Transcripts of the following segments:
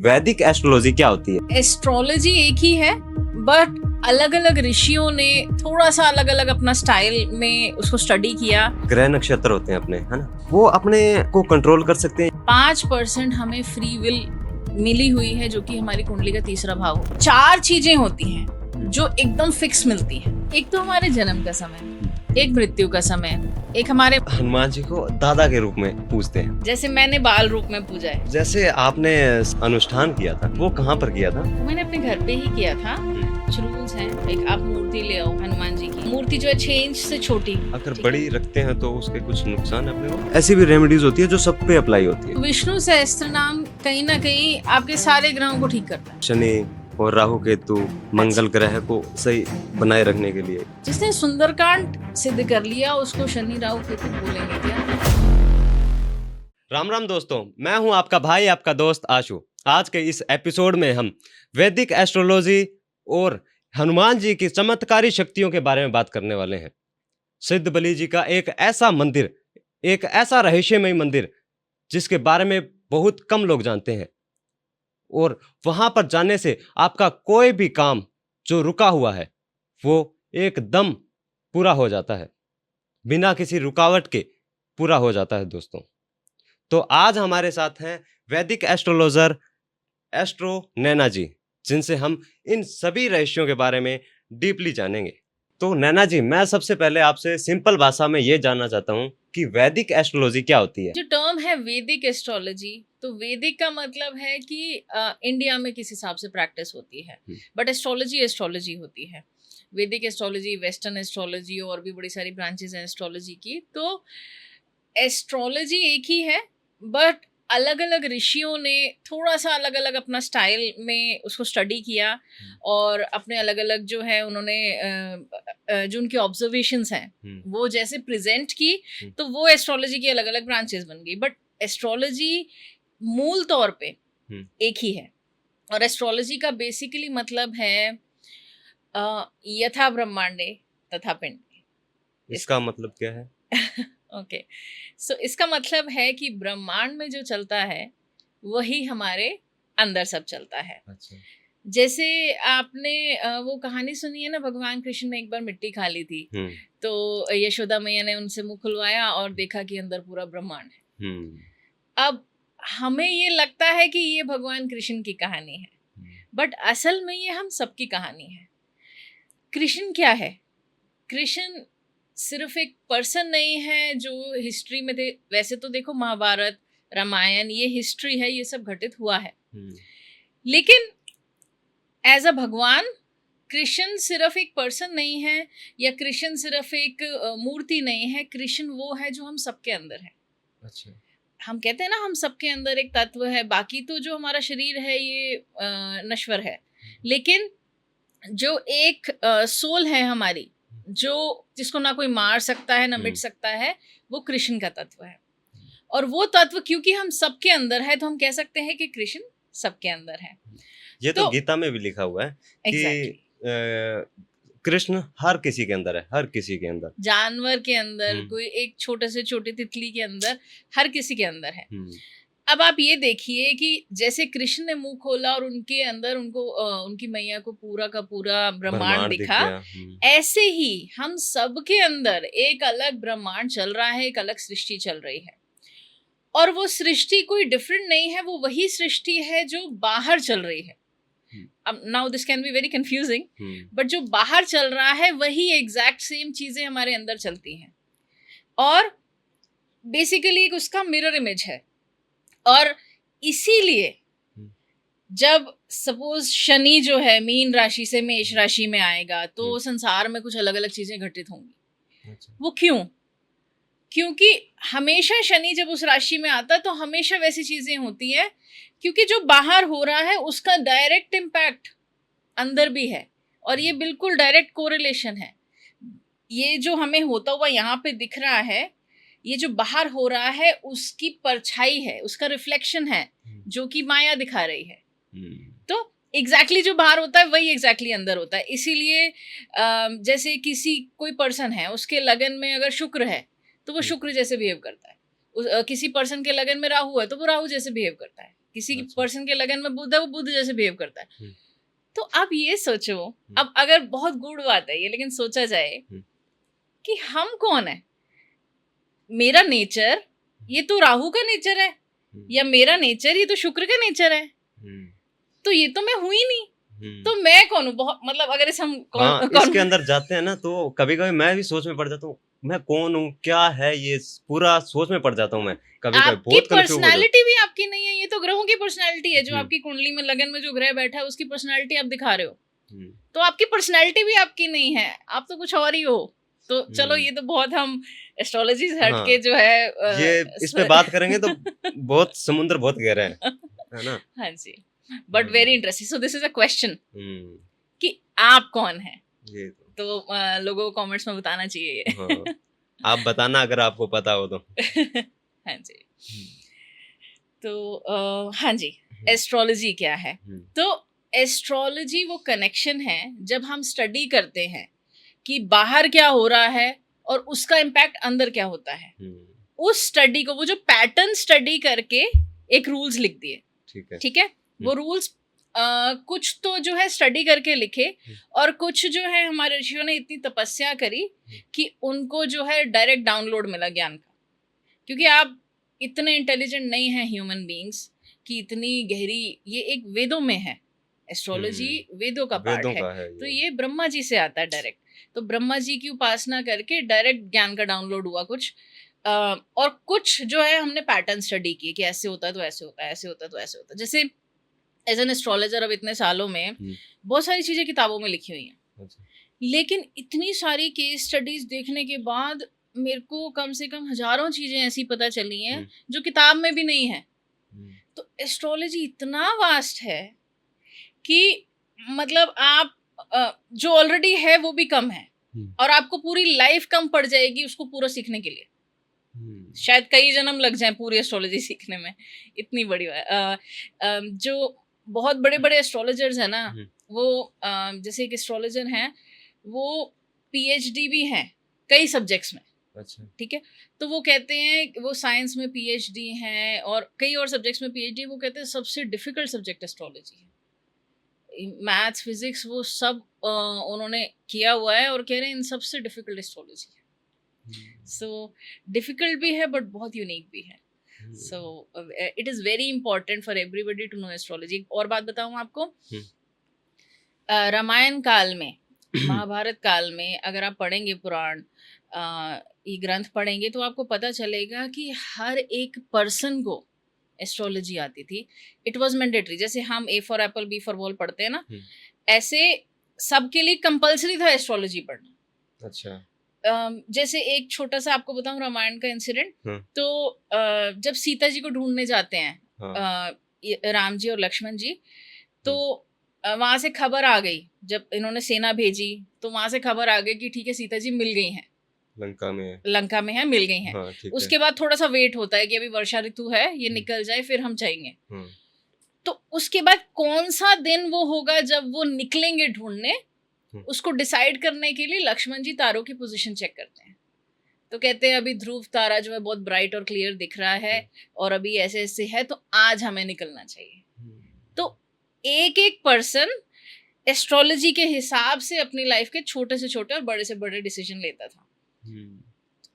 वैदिक एस्ट्रोलॉजी क्या होती है? एस्ट्रोलॉजी एक ही है, बट अलग अलग ऋषियों ने थोड़ा सा अलग अलग अपना स्टाइल में उसको स्टडी किया। ग्रह नक्षत्र होते हैं अपने, है ना, वो अपने को कंट्रोल कर सकते हैं। 5% हमें फ्री विल मिली हुई है, जो कि हमारी कुंडली का तीसरा भाव हो। 4 चीजें होती हैं जो एकदम फिक्स मिलती हैं। एक तो हमारे जन्म का समय, एक मृत्यु का समय, एक हमारे हनुमान जी को दादा के रूप में पूजते हैं। जैसे मैंने बाल रूप में पूजा है। जैसे आपने अनुष्ठान किया था, वो कहाँ पर किया था? वो मैंने अपने घर पे ही किया था। कुछ रूल्स हैं, एक आप मूर्ति ले आओ हनुमान जी की। मूर्ति जो है 6 इंच से छोटी। अगर बड़ी रखते हैं तो उसके कुछ नुकसान है अपने को। ऐसी भी रेमेडीज होती है जो सब पे अप्लाई होती है। विष्णु सहस्त्र नाम कहीं ना कहीं आपके सारे ग्रहों को ठीक करता है। शनि और राहु केतु मंगल ग्रह को सही बनाए रखने के लिए। जिसने सुंदरकांड सिद्ध कर लिया उसको शनि राहु केतु बोलेंगे क्या? राम राम दोस्तों, मैं हूं आपका भाई, आपका दोस्त आशु। आज के इस एपिसोड में हम वैदिक एस्ट्रोलॉजी और हनुमान जी की चमत्कारी शक्तियों के बारे में बात करने वाले हैं। सिद्ध बलि जी का एक ऐसा मंदिर, एक ऐसा रहस्यमय मंदिर जिसके बारे में बहुत कम लोग जानते हैं, और वहां पर जाने से आपका कोई भी काम जो रुका हुआ है वो एकदम पूरा हो जाता है, बिना किसी रुकावट के पूरा हो जाता है दोस्तों। तो आज हमारे साथ हैं वैदिक एस्ट्रोलॉजर एस्ट्रो नैना जी, जिनसे हम इन सभी रहस्यों के बारे में डीपली जानेंगे। तो नैना जी, मैं सबसे पहले आपसे सिंपल भाषा में ये जानना चाहता हूँ कि वैदिक एस्ट्रोलॉजी क्या होती है? जो टर्म है वैदिक एस्ट्रोलॉजी, तो वैदिक का मतलब है कि इंडिया में किस हिसाब से प्रैक्टिस होती है, बट एस्ट्रोलॉजी एस्ट्रोलॉजी होती है। वैदिक एस्ट्रोलॉजी, वेस्टर्न एस्ट्रोलॉजी और भी बड़ी सारी ब्रांचेस हैं एस्ट्रोलॉजी की। तो एस्ट्रोलॉजी एक ही है, बट अलग अलग ऋषियों ने थोड़ा सा अलग अलग अपना स्टाइल में उसको स्टडी किया और अपने अलग अलग जो है उन्होंने जो उनकी ऑब्जर्वेशंस हैं वो जैसे प्रेजेंट की, तो वो एस्ट्रोलॉजी की अलग अलग ब्रांचेस बन गई। बट एस्ट्रोलॉजी मूल तौर पे एक ही है, और एस्ट्रोलॉजी का बेसिकली मतलब है यथा ब्रह्मांडे तथा पिंडे। इसका मतलब क्या है? ओके, सो इसका मतलब है कि ब्रह्मांड में जो चलता है वही हमारे अंदर सब चलता है। अच्छा। जैसे आपने वो कहानी सुनी है ना, भगवान कृष्ण ने एक बार मिट्टी खा ली थी, तो यशोदा मैया ने उनसे मुंह खुलवाया और देखा कि अंदर पूरा ब्रह्मांड है। अब हमें ये लगता है कि ये भगवान कृष्ण की कहानी है, बट असल में ये हम सबकी कहानी है। कृष्ण क्या है? कृष्ण सिर्फ एक पर्सन नहीं है जो हिस्ट्री में थे। वैसे तो देखो, महाभारत, रामायण ये हिस्ट्री है, ये सब घटित हुआ है, लेकिन एज अ भगवान कृष्ण सिर्फ एक पर्सन नहीं है, या कृष्ण सिर्फ एक मूर्ति नहीं है। कृष्ण वो है जो हम सबके अंदर है। अच्छा। हम कहते हैं ना, हम सबके अंदर एक तत्व है। बाकी तो जो हमारा शरीर है ये नश्वर है, लेकिन जो एक सोल है हमारी, जो जिसको ना कोई मार सकता है ना मिट सकता है, वो कृष्ण का तत्व है। और वो तत्व क्योंकि हम सबके अंदर है, तो हम कह सकते हैं कि कृष्ण सबके अंदर है। ये तो गीता में भी लिखा हुआ है कि कृष्ण हर किसी के अंदर है, हर किसी के अंदर, जानवर के अंदर, कोई एक छोटे से छोटे तितली के अंदर, हर किसी के अंदर है। अब आप ये देखिए कि जैसे कृष्ण ने मुंह खोला और उनके अंदर उनको उनकी मैया को पूरा का पूरा ब्रह्मांड दिखा, ऐसे ही हम सबके अंदर एक अलग ब्रह्मांड चल रहा है, एक अलग सृष्टि चल रही है। और वो सृष्टि कोई डिफरेंट नहीं है, वो वही सृष्टि है जो बाहर चल रही है। अब now this can be very confusing, but जो बाहर चल रहा है वही एग्जैक्ट सेम चीजें हमारे अंदर चलती हैं, और बेसिकली एक उसका मिरर इमेज है। और इसीलिए जब सपोज शनि जो है मीन राशि से मेष राशि में आएगा, तो संसार में कुछ अलग अलग चीजें घटित होंगी। अच्छा। वो क्यों? क्योंकि हमेशा शनि जब उस राशि में आता है तो हमेशा वैसी चीजें होती है, क्योंकि जो बाहर हो रहा है उसका डायरेक्ट इम्पैक्ट अंदर भी है, और ये बिल्कुल डायरेक्ट कोरिलेशन है। ये जो हमें होता हुआ यहाँ पे दिख रहा है, ये जो बाहर हो रहा है उसकी परछाई है, उसका रिफ्लेक्शन है, जो कि माया दिखा रही है। तो एग्जैक्टली जो बाहर होता है वही एग्जैक्टली अंदर होता है। इसीलिए जैसे कोई पर्सन है, उसके लगन में अगर शुक्र है तो वो शुक्र जैसे बिहेव करता है। किसी पर्सन के लगन में राहु है तो वो राहु जैसे बिहेव करता है। किसी अच्छा। पर्सन के लगन में बुध है, वो बुध जैसे बिहेव करता है। तो आप ये सोचो, हम्म। अब अगर बहुत गूढ़ बात है ये, लेकिन सोचा जाए कि हम कौन है। मेरा नेचर ये तो राहु का नेचर है, या मेरा नेचर ये तो शुक्र का नेचर है, तो ये तो मैं हुई नहीं, तो मैं कौन हूँ। बहुत मतलब अगर इस हम हाँ, इसके अंदर जाते हैं ना तो कभी कभी मैं भी सोच में पड़ जाता हूँ, मैं कौन हूँ, क्या है ये, पूरा सोच में पड़ जाता हूँ मैं कभी कभी, आपकी बहुत कंफ्यूज हो जाता पर्सनालिटी भी आपकी नहीं है, ये तो ग्रहों की पर्सनालिटी है। जो हूँ। आपकी कुंडली में लगन में जो ग्रह बैठा है उसकी पर्सनालिटी आप दिखा रहे हो, तो आपकी पर्सनालिटी भी आपकी नहीं है, आप तो कुछ और ही हो। तो चलो ये तो बहुत हम एस्ट्रोलॉजी से हट के जो है ये इस पे बात करेंगे तो बहुत समुद्र बहुत गहरा है ना। हाँ जी, but very interesting. So this is a question कि आप कौन है। ये तो लोगों को कमेंट्स में बताना चाहिए ये। हाँ, आप बताना अगर आपको पता हो तो। हाँ जी, तो हाँ जी, एस्ट्रोलॉजी क्या है। तो एस्ट्रोलॉजी वो कनेक्शन है जब हम स्टडी करते हैं कि बाहर क्या हो रहा है और उसका इम्पैक्ट अंदर क्या होता है। उस स्टडी को, वो जो पैटर्न स्टडी करके एक रूल्स लिख दिए, ठीक है। वो रूल्स कुछ तो जो है स्टडी करके लिखे, और कुछ जो है हमारे ऋषियों ने इतनी तपस्या करी कि उनको जो है डायरेक्ट डाउनलोड मिला ज्ञान का। क्योंकि आप इतने इंटेलिजेंट नहीं हैं ह्यूमन बीइंग्स कि इतनी गहरी, ये एक वेदों में है, एस्ट्रोलॉजी वेदों का पार्ट है। तो ये ब्रह्मा जी से आता है डायरेक्ट। तो ब्रह्मा जी की उपासना करके डायरेक्ट ज्ञान का डाउनलोड हुआ कुछ, और कुछ जो है हमने पैटर्न स्टडी किए कि ऐसे होता है तो ऐसे होता है, ऐसे होता है तो ऐसे होता है। जैसे एज एन एस्ट्रोलॉजर अब इतने सालों में बहुत सारी चीजें किताबों में लिखी हुई हैं, लेकिन इतनी सारी केस स्टडीज देखने के बाद मेरे को कम से कम हजारों चीजें ऐसी पता चली हैं जो किताब में भी नहीं है। तो एस्ट्रोलॉजी इतना वास्ट है कि मतलब आप जो ऑलरेडी है वो भी कम है, और आपको पूरी लाइफ कम पड़ जाएगी उसको पूरा सीखने के लिए। शायद कई जन्म लग जाएं पूरी एस्ट्रोलॉजी सीखने में, इतनी बड़ी जो बहुत बड़े बड़े एस्ट्रोलॉजर्स हैं ना, वो जैसे एक एस्ट्रोलॉजर हैं, वो पीएचडी भी हैं कई सब्जेक्ट्स में। अच्छा, ठीक है। तो वो कहते हैं, वो साइंस में पीएचडी हैं और कई और सब्जेक्ट्स में पीएचडी, वो कहते हैं सबसे डिफिकल्ट सब्जेक्ट एस्ट्रोलॉजी है। मैथ्स, फिजिक्स, वो सब उन्होंने किया हुआ है और कह रहे हैं इन सबसे डिफिकल्ट एस्ट्रोलॉजी है। सो डिफिकल्ट भी है बट बहुत यूनिक भी है। So it is very important for everybody to know astrology. और बात बताऊँ आपको, रामायण काल में, महाभारत काल में अगर आप पढ़ेंगे पुराण, ये ग्रंथ पढ़ेंगे तो आपको पता चलेगा कि हर एक पर्सन को एस्ट्रोलॉजी आती थी। It was mandatory. जैसे हम A for apple B for ball पढ़ते हैं ना, ऐसे सबके लिए कंपलसरी था एस्ट्रोलॉजी पढ़ना। अच्छा। जैसे एक छोटा सा आपको बताऊं रामायण का इंसिडेंट, तो जब सीता जी को ढूंढने जाते हैं राम जी और लक्ष्मण जी, तो वहां से खबर आ गई, जब इन्होंने सेना भेजी तो वहां से खबर आ गई कि ठीक है सीता जी मिल गई हैं, लंका में है, मिल गई हैं। हाँ, उसके बाद थोड़ा सा वेट होता है कि अभी वर्षा ऋतु है, ये निकल जाए फिर हम जाएंगे। तो उसके बाद कौन सा दिन वो होगा जब वो निकलेंगे ढूंढने, उसको डिसाइड करने के लिए लक्ष्मण जी तारों की पोजीशन चेक करते हैं। तो कहते हैं अभी ध्रुव तारा जो है बहुत ब्राइट और क्लियर दिख रहा है और अभी ऐसे ऐसे है, तो आज हमें निकलना चाहिए। तो एक एक पर्सन एस्ट्रोलॉजी के हिसाब से अपनी लाइफ के छोटे से छोटे और बड़े से बड़े डिसीजन लेता था।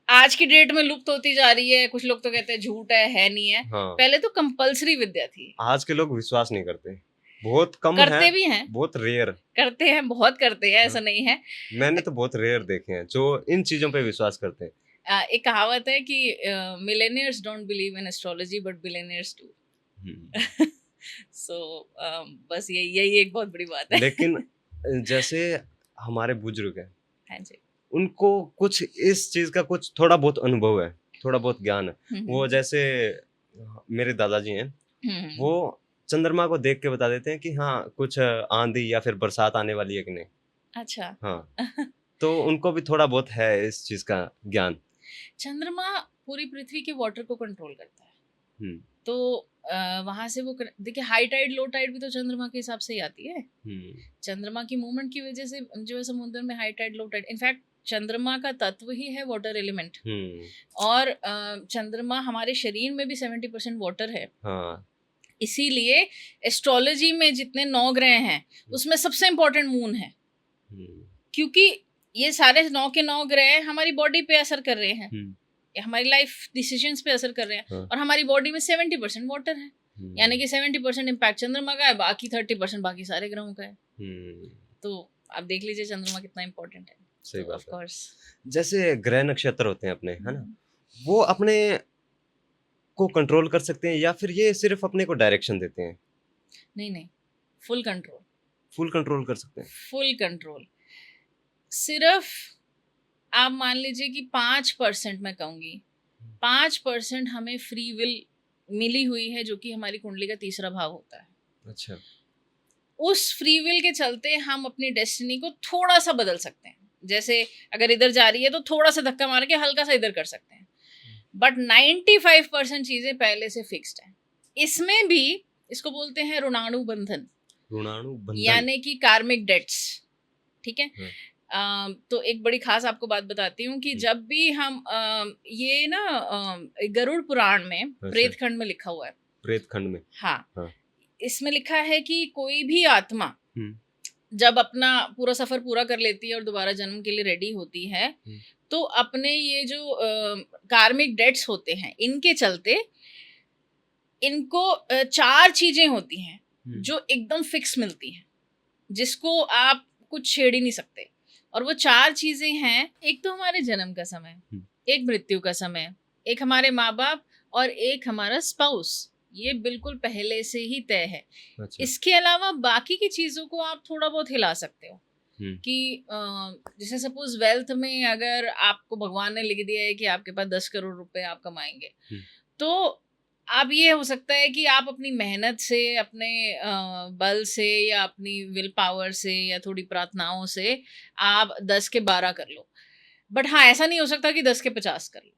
आज की डेट में लुप्त होती जा रही है। कुछ लोग तो कहते हैं झूठ है नहीं है। हाँ। पहले तो कंपलसरी विद्या थी। आज के लोग विश्वास नहीं करते, बहुत कम करते भी हैं, बहुत रेयर करते हैं, बहुत करते हैं, ऐसा नहीं है। मैंने तो बहुत रेयर देखे हैं जो इन चीजों पे विश्वास करते हैं। एक कहावत है कि millionaires don't believe in astrology but billionaires do. So बस यही एक बहुत बड़ी बात है। लेकिन जैसे हमारे बुजुर्ग हैं, हाँ जी, उनको कुछ इस चीज का कुछ थोड़ा बहुत अनुभव है, थोड़ा बहुत ज्ञान है। वो जैसे मेरे दादाजी हैं, वो चंद्रमा को देख के बता देते हैं कि हाँ कुछ आंधी या फिर बरसात आने वाली है कि नहीं। अच्छा। हाँ। तो उनको भी थोड़ा बहुत है इस चीज का ज्ञान। चंद्रमा पूरी पृथ्वी के वाटर को कंट्रोल करता है। तो वहां से वो देखिए, हाई टाइड लो टाइड भी तो चंद्रमा के हिसाब से ही आती है। चंद्रमा की मूवमेंट की वजह से जो है समुद्र में high tide low tide, in fact चंद्रमा का तत्व ही है वाटर एलिमेंट। और चंद्रमा हमारे शरीर में भी 70% वाटर है। हाँ। इसीलिए एस्ट्रोलॉजी में जितने 9 ग्रह हैं उसमें सबसे इम्पोर्टेंट मून है, क्योंकि ये सारे 9 के 9 ग्रह हमारी बॉडी पे असर कर रहे हैं, हमारी लाइफ डिसीजंस पे असर कर रहे हैं। और हमारी बॉडी में 70% वाटर है, यानी कि 70% इम्पैक्ट चंद्रमा का है, बाकी 30% बाकी सारे ग्रहों का है। तो आप देख लीजिए चंद्रमा कितना इम्पोर्टेंट है। सही तो बात ऑफ कोर्स जैसे ग्रह नक्षत्र होते हैं अपने, है ना, वो अपने को कंट्रोल कर सकते हैं या फिर ये सिर्फ अपने को डायरेक्शन देते हैं? नहीं, फुल कंट्रोल, फुल कंट्रोल कर सकते हैं। Full control. सिर्फ आप मान लीजिए कि 5% मैं कहूँगी, 5% हमें फ्री विल मिली हुई है, जो कि हमारी कुंडली का तीसरा भाव होता है। अच्छा। उस फ्री विल के चलते हम अपनी डेस्टिनी को थोड़ा सा बदल सकते हैं। जैसे अगर इधर जा रही है तो थोड़ा सा धक्का मार के हल्का सा इधर कर सकते हैं, बट 95% चीजें पहले से फिक्स्ड हैं। इसमें भी इसको बोलते हैं ऋणानुबंधन, यानी कि कार्मिक डेट्स। ठीक है। तो एक बड़ी खास आपको बात बताती हूँ कि जब भी हम ये ना गरुड़ पुराण में प्रेत खंड में लिखा हुआ है, प्रेत खंड में, हाँ, इसमें लिखा है कि कोई भी आत्मा जब अपना पूरा सफर पूरा कर लेती है और दोबारा जन्म के लिए रेडी होती है, तो अपने ये जो कार्मिक डेट्स होते हैं इनके चलते इनको 4 चीजें होती हैं जो एकदम फिक्स मिलती हैं, जिसको आप कुछ छेड़ ही नहीं सकते। और वो 4 चीजें हैं, एक तो हमारे जन्म का समय, एक मृत्यु का समय, एक हमारे माँ बाप और एक हमारा स्पाउस। ये बिल्कुल पहले से ही तय है। अच्छा। इसके अलावा बाकी की चीजों को आप थोड़ा बहुत हिला सकते हो कि जैसे सपोज वेल्थ में अगर आपको भगवान ने लिख दिया है कि आपके पास 10 करोड़ रुपए आप कमाएंगे, तो आप ये हो सकता है कि आप अपनी मेहनत से, अपने बल से या अपनी विल पावर से या थोड़ी प्रार्थनाओं से आप 10 के 12 कर लो, बट हाँ ऐसा नहीं हो सकता कि 10 के 50 कर लो।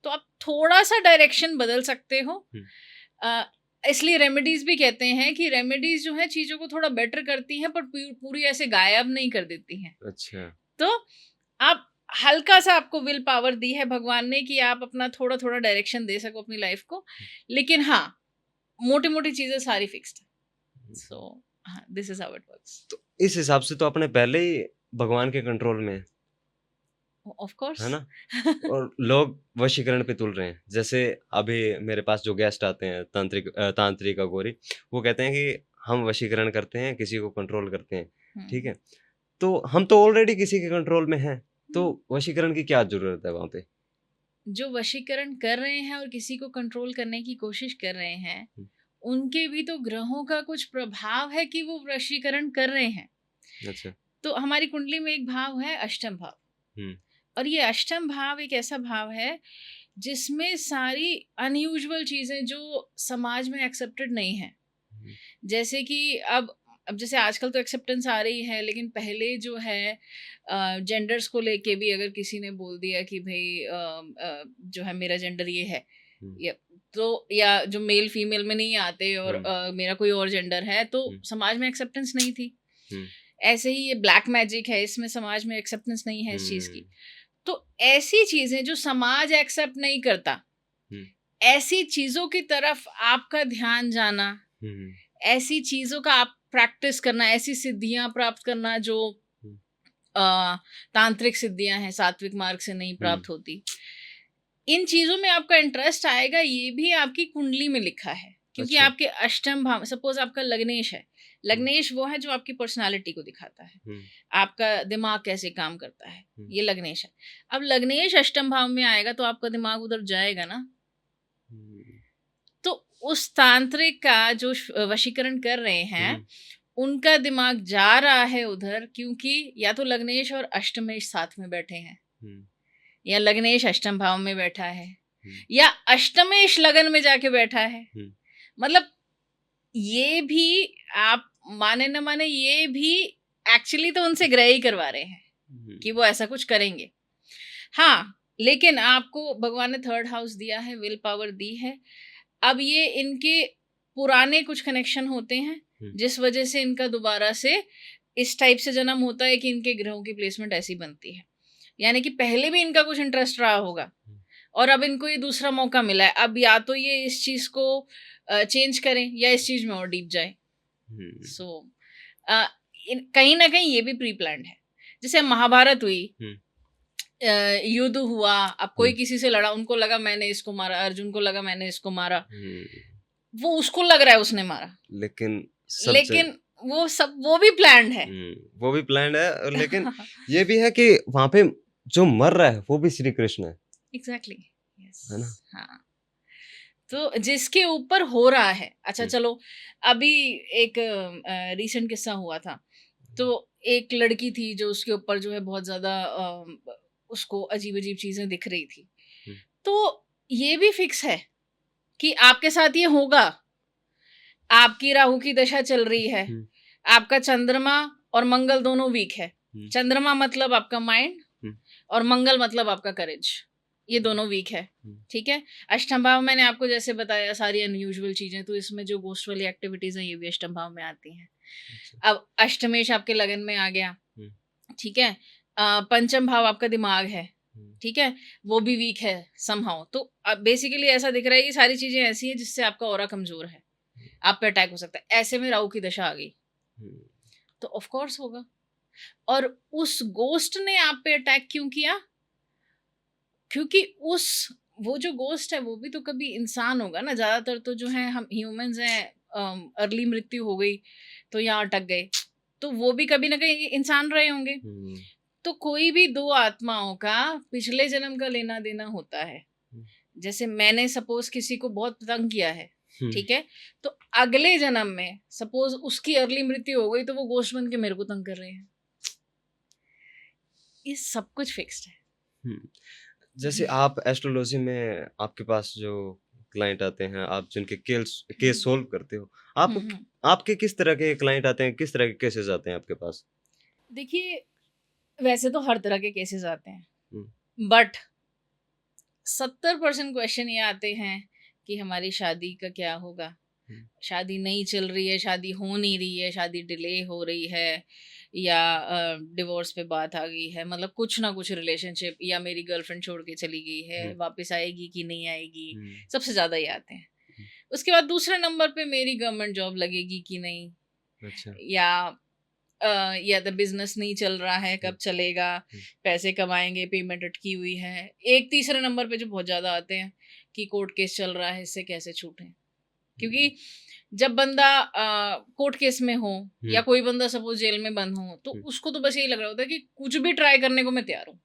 तो आप थोड़ा सा डायरेक्शन बदल सकते हो। इसलिए रेमेडीज भी कहते हैं कि रेमेडीज जो है चीजों को थोड़ा बेटर करती हैं, पर पूरी ऐसे गायब नहीं कर देती हैं। अच्छा। तो आप हल्का सा, आपको विल पावर दी है भगवान ने कि आप अपना थोड़ा थोड़ा डायरेक्शन दे सको अपनी लाइफ को, लेकिन हाँ मोटी मोटी चीजें सारी फिक्स्ड है। सो this is how it works. तो इस हिसाब से तो अपने पहले ही भगवान के कंट्रोल में है, ऑफ कोर्स, है ना। और लोग वशीकरण पे तुल रहे हैं। जैसे अभी मेरे पास जो गेस्ट आते हैं तांत्रिक अघोरी, वो कहते हैं कि हम वशीकरण करते हैं, किसी को कंट्रोल करते हैं। ठीक है, तो हम तो ऑलरेडी किसी के कंट्रोल में हैं, तो वशीकरण की क्या जरूरत है वहां पे? जो वशीकरण कर रहे हैं और किसी को कंट्रोल करने की कोशिश कर रहे हैं, उनके भी तो ग्रहों का कुछ प्रभाव है कि वो वशीकरण कर रहे हैं। अच्छा। तो हमारी कुंडली में एक भाव है अष्टम भाव, और ये अष्टम भाव एक ऐसा भाव है जिसमें सारी अनयूजुअल चीजें जो समाज में एक्सेप्टेड नहीं है, जैसे कि अब जैसे आजकल तो एक्सेप्टेंस आ रही है, लेकिन पहले जो है जेंडर्स को लेके भी अगर किसी ने बोल दिया कि भाई जो है मेरा जेंडर ये है, या जो मेल फीमेल में नहीं आते और मेरा कोई और जेंडर है, तो समाज में एक्सेप्टेंस नहीं थी। ऐसे ही ये ब्लैक मैजिक है, इसमें समाज में एक्सेप्टेंस नहीं है इस चीज की। तो ऐसी चीजें जो समाज एक्सेप्ट नहीं करता, ऐसी चीजों की तरफ आपका ध्यान जाना, ऐसी चीजों का आप प्रैक्टिस करना, ऐसी सिद्धियां प्राप्त करना जो तांत्रिक सिद्धियां हैं, सात्विक मार्ग से नहीं प्राप्त होती, इन चीजों में आपका इंटरेस्ट आएगा। ये भी आपकी कुंडली में लिखा है, क्योंकि अच्छा। आपके अष्टम भाव, सपोज आपका लग्नेश है, लग्नेश वो है जो आपकी पर्सनालिटी को दिखाता है, आपका दिमाग कैसे काम करता है, ये लग्नेश है। अब लग्नेश अष्टम भाव में आएगा तो आपका दिमाग उधर जाएगा ना। तो उस तांत्रिक का जो वशीकरण कर रहे हैं, उनका दिमाग जा रहा है उधर, क्योंकि या तो लग्नेश और अष्टमेश साथ में बैठे हैं, या लग्नेश अष्टम भाव में बैठा है, या अष्टमेश लगन में जाके बैठा है। मतलब ये भी आप माने न माने, ये भी एक्चुअली तो उनसे ग्रह ही करवा रहे हैं कि वो ऐसा कुछ करेंगे। हाँ, लेकिन आपको भगवान ने 3rd हाउस दिया है, विल पावर दी है। अब ये इनके पुराने कुछ कनेक्शन होते हैं, जिस वजह से इनका दोबारा से इस टाइप से जन्म होता है कि इनके ग्रहों की प्लेसमेंट ऐसी बनती है, यानी कि पहले भी इनका कुछ इंटरेस्ट रहा होगा और अब इनको ये दूसरा मौका मिला है, अब या तो ये इस चीज को चेंज करें या इस चीज में और डीप जाए। सो कहीं ना कहीं ये भी प्री प्लान्ड है। जैसे महाभारत हुई, युद्ध हुआ, अब कोई किसी से लड़ा, उनको लगा मैंने इसको मारा, अर्जुन को लगा मैंने इसको मारा, वो उसको लग रहा है उसने मारा, लेकिन वो भी प्लान्ड है। वो भी प्लान्ड है, लेकिन ये भी है कि वहां पे जो मर रहा है वो भी श्री कृष्ण है। एग्जैक्टली, यस, है ना? हाँ। तो जिसके ऊपर हो रहा है, अच्छा चलो, अभी एक रीसेंट किस्सा हुआ था, तो एक लड़की थी जो उसके ऊपर जो है बहुत ज्यादा उसको अजीब अजीब चीजें दिख रही थी। तो ये भी फिक्स है कि आपके साथ ये होगा। आपकी राहु की दशा चल रही है, आपका चंद्रमा और मंगल दोनों वीक है। चंद्रमा मतलब आपका माइंड और मंगल मतलब आपका करेज, ये दोनों वीक है। ठीक है, अष्टम भाव मैंने आपको जैसे बताया सारी अनयूजुअल चीजें, तो इसमें जो गोस्ट वाली एक्टिविटीज हैं ये भी अष्टम भाव में आती हैं। अब अष्टमेश आपके लगन में आ गया, ठीक है, पंचम भाव आपका दिमाग है, ठीक है, वो भी वीक है समहाउ। तो बेसिकली ऐसा दिख रहा है कि सारी चीजें ऐसी हैं जिससे आपका ऑरा कमजोर है, आप पे अटैक हो सकता है। ऐसे में राहु की दशा आ गई तो ऑफ कोर्स होगा। और उस गोस्ट ने आप पे अटैक क्यों किया? क्योंकि वो जो गोस्ट है वो भी तो कभी इंसान होगा ना। ज्यादातर तो जो है हम ह्यूमंस हैं, अर्ली मृत्यु हो गई तो यहाँ अटक गए, तो वो भी कभी ना कहीं इंसान रहे होंगे। तो कोई भी दो आत्माओं का पिछले जन्म का लेना देना होता है। जैसे मैंने सपोज किसी को बहुत तंग किया है, ठीक है, तो अगले जन्म में सपोज उसकी अर्ली मृत्यु हो गई तो वो गोश्त बन के मेरे को तंग कर रहे हैं। ये सब कुछ फिक्स्ड है। जैसे आप एस्ट्रोलॉजी में आपके पास जो क्लाइंट आते हैं, आप जिनके केस सोल्व करते हो, आपके किस तरह के क्लाइंट आते हैं, किस तरह के केसेस आते हैं आपके पास? देखिए, वैसे तो हर तरह के केसेस आते हैं, बट 70% क्वेश्चन ये आते हैं कि हमारी शादी का क्या होगा, शादी नहीं चल रही है, शादी हो नहीं रही है, शादी डिले हो रही है, या डिवोर्स पे बात आ गई है, मतलब कुछ ना कुछ रिलेशनशिप, या मेरी गर्लफ्रेंड छोड़ के चली गई है, वापस आएगी कि नहीं आएगी, सबसे ज्यादा ये आते हैं। उसके बाद दूसरे नंबर पे मेरी गवर्नमेंट जॉब लगेगी कि नहीं, अच्छा, या तो बिजनेस नहीं चल रहा है, कब चलेगा, पैसे कमाएंगे, पेमेंट अटकी हुई है। एक तीसरे नंबर पे जो बहुत ज्यादा आते हैं कि कोर्ट केस चल रहा है, इससे कैसे छूटें। क्योंकि जब बंदा कोर्ट केस में हो या कोई बंदा सपोज जेल में बंद हो, तो उसको तो बस यही लग रहा होता है कि कुछ भी ट्राई करने को मैं तैयार हूँ,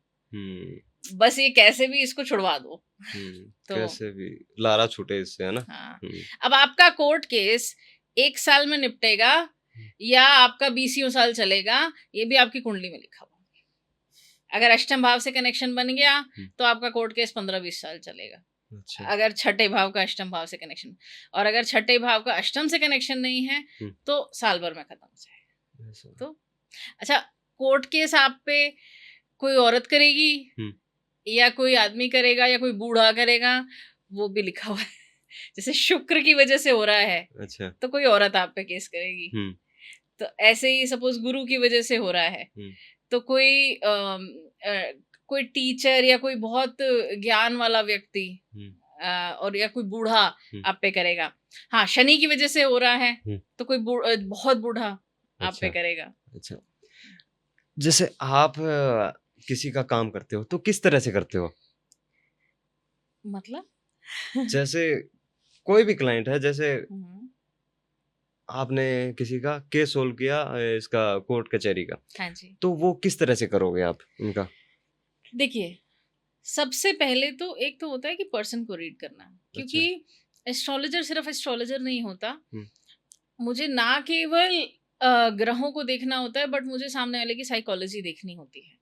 बस ये कैसे भी इसको छुड़वा दो, तो कैसे भी लारा छूटे इससे, है ना। हाँ। अब आपका कोर्ट केस 1 साल में निपटेगा या आपका 20 साल चलेगा, ये भी आपकी कुंडली में लिखा हुआ। अगर अष्टम भाव से कनेक्शन बन गया तो आपका कोर्ट केस 15-20 साल चलेगा। अच्छा। अगर छठे भाव का अष्टम भाव से कनेक्शन, और अगर छठे भाव का अष्टम से कनेक्शन नहीं है तो साल भर में खत्म हो जाएगा। तो अच्छा, कोर्ट केस आप पे कोई औरत करेगी या कोई आदमी करेगा या कोई बूढ़ा करेगा, वो भी लिखा हुआ है। जैसे शुक्र की वजह से हो रहा है, अच्छा, तो कोई औरत आप पे केस करेगी। तो ऐसे ही सपोज गुरु की वजह से हो रहा है तो कोई टीचर या कोई बहुत ज्ञान वाला व्यक्ति और या कोई बूढ़ा आप पे करेगा। हाँ, शनि की वजह से हो रहा है तो कोई बहुत बूढ़ा आप पे करेगा। अच्छा, जैसे आप किसी का काम करते हो तो किस तरह से करते हो? मतलब जैसे कोई भी क्लाइंट है, जैसे आपने किसी का केस सोल्व किया, इसका कोर्ट कचहरी का, हाँ जी, तो वो किस तरह से करोगे आप उनका? देखिए, सबसे पहले तो एक तो होता है कि पर्सन को रीड करना, क्योंकि एस्ट्रोलॉजर सिर्फ एस्ट्रोलॉजर नहीं होता। मुझे ना केवल ग्रहों को देखना होता है, बट मुझे सामने वाले की साइकोलॉजी देखनी होती है।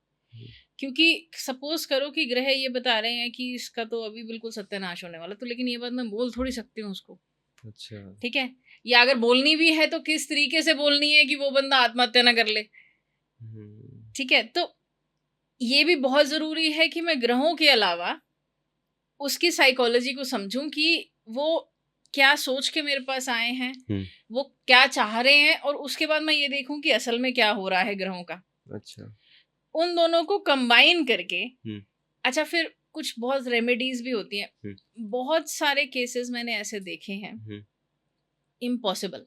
क्योंकि सपोज करो कि ग्रह ये बता रहे हैं कि इसका तो अभी बिल्कुल सत्यानाश होने वाला, तो लेकिन ये बात मैं बोल थोड़ी सकती हूँ उसको। अच्छा, ठीक है, या अगर बोलनी भी है तो किस तरीके से बोलनी है कि वो बंदा आत्महत्या ना कर ले। ठीक है, तो ये भी बहुत जरूरी है कि मैं ग्रहों के अलावा उसकी साइकोलॉजी को समझूं कि वो क्या सोच के मेरे पास आए हैं, वो क्या चाह रहे हैं, और उसके बाद मैं ये देखूं कि असल में क्या हो रहा है ग्रहों का। अच्छा, उन दोनों को कंबाइन करके अच्छा फिर कुछ बहुत रेमेडीज भी होती हैं। बहुत सारे केसेस मैंने ऐसे देखे हैं इम्पॉसिबल।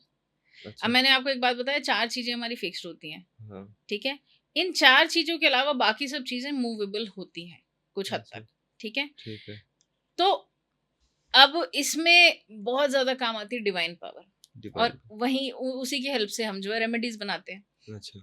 अच्छा। अब मैंने आपको एक बात बताया, 4 चीजें हमारी फिक्स्ड होती हैं, हाँ। ठीक है। इन 4 चीजों के अलावा बाकी सब चीजें मूवेबल होती हैं कुछ हद अच्छा, तक, ठीक है। ठीक है। तो अब इसमें बहुत ज्यादा काम आती है डिवाइन पावर, और डिवाइन। वहीं उसी की हेल्प से हम जो है रेमेडीज बनाते हैं। अच्छा।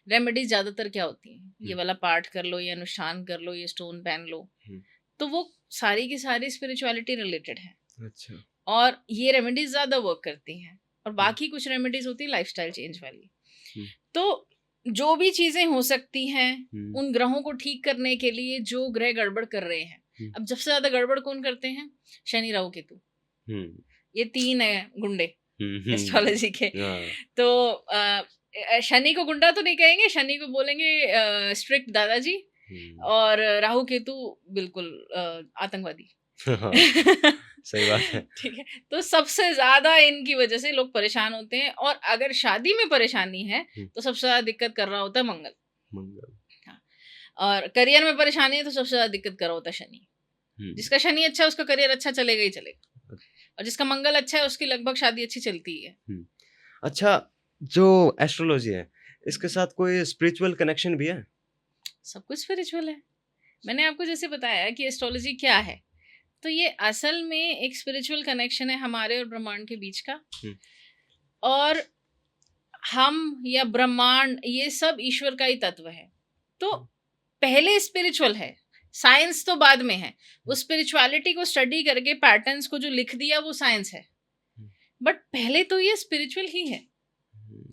रेमेडीज ज्यादातर क्या होती हैं, ये हम्म, वाला पाठ कर लो, ये अनुष्ठान कर लो, ये स्टोन पहन लो, हम्म, तो वो सारी की सारी स्पिरिचुअलिटी रिलेटेड है, अच्छा। और ये रेमेडीज ज्यादा वर्क करती हैं। और हम्म, बाकी कुछ रेमेडीज होती है लाइफस्टाइल चेंज वाली। हम्म, तो जो भी चीजें हो सकती हैं हम्म, उन ग्रहों को ठीक करने के लिए, जो ग्रह गड़बड़ कर रहे हैं, अब सबसे ज्यादा गड़बड़ कौन करते हैं, शनि राहु केतु, हम्म, ये 3 है गुंडे हम्म, एस्ट्रोलॉजी के। हाँ, तो शनि को गुंडा तो नहीं कहेंगे, शनि को बोलेंगे स्ट्रिक्ट दादाजी, और राहु केतु बिल्कुल आतंकवादी। हाँ, सही बात है। ठीक है, तो सबसे ज्यादा इनकी वजह से लोग परेशान होते हैं। और अगर शादी में परेशानी है तो सबसे ज्यादा दिक्कत कर रहा होता है मंगल। मंगल। हाँ, और करियर में परेशानी है तो सबसे ज्यादा दिक्कत कर रहा होता है शनि। जिसका शनि अच्छा है उसका करियर अच्छा चलेगा ही चलेगा, और जिसका मंगल अच्छा है उसकी लगभग शादी अच्छी चलती है। अच्छा, जो एस्ट्रोलॉजी है इसके साथ कोई स्पिरिचुअल कनेक्शन भी है? सब कुछ स्पिरिचुअल है। मैंने आपको जैसे बताया कि एस्ट्रोलॉजी क्या है, तो ये असल में एक स्पिरिचुअल कनेक्शन है हमारे और ब्रह्मांड के बीच का। और हम या ब्रह्मांड ये सब ईश्वर का ही तत्व है। तो पहले स्पिरिचुअल है, साइंस तो बाद में है। वो स्पिरिचुअलिटी को स्टडी करके पैटर्न्स को जो लिख दिया वो साइंस है, बट पहले तो ये स्पिरिचुअल ही है।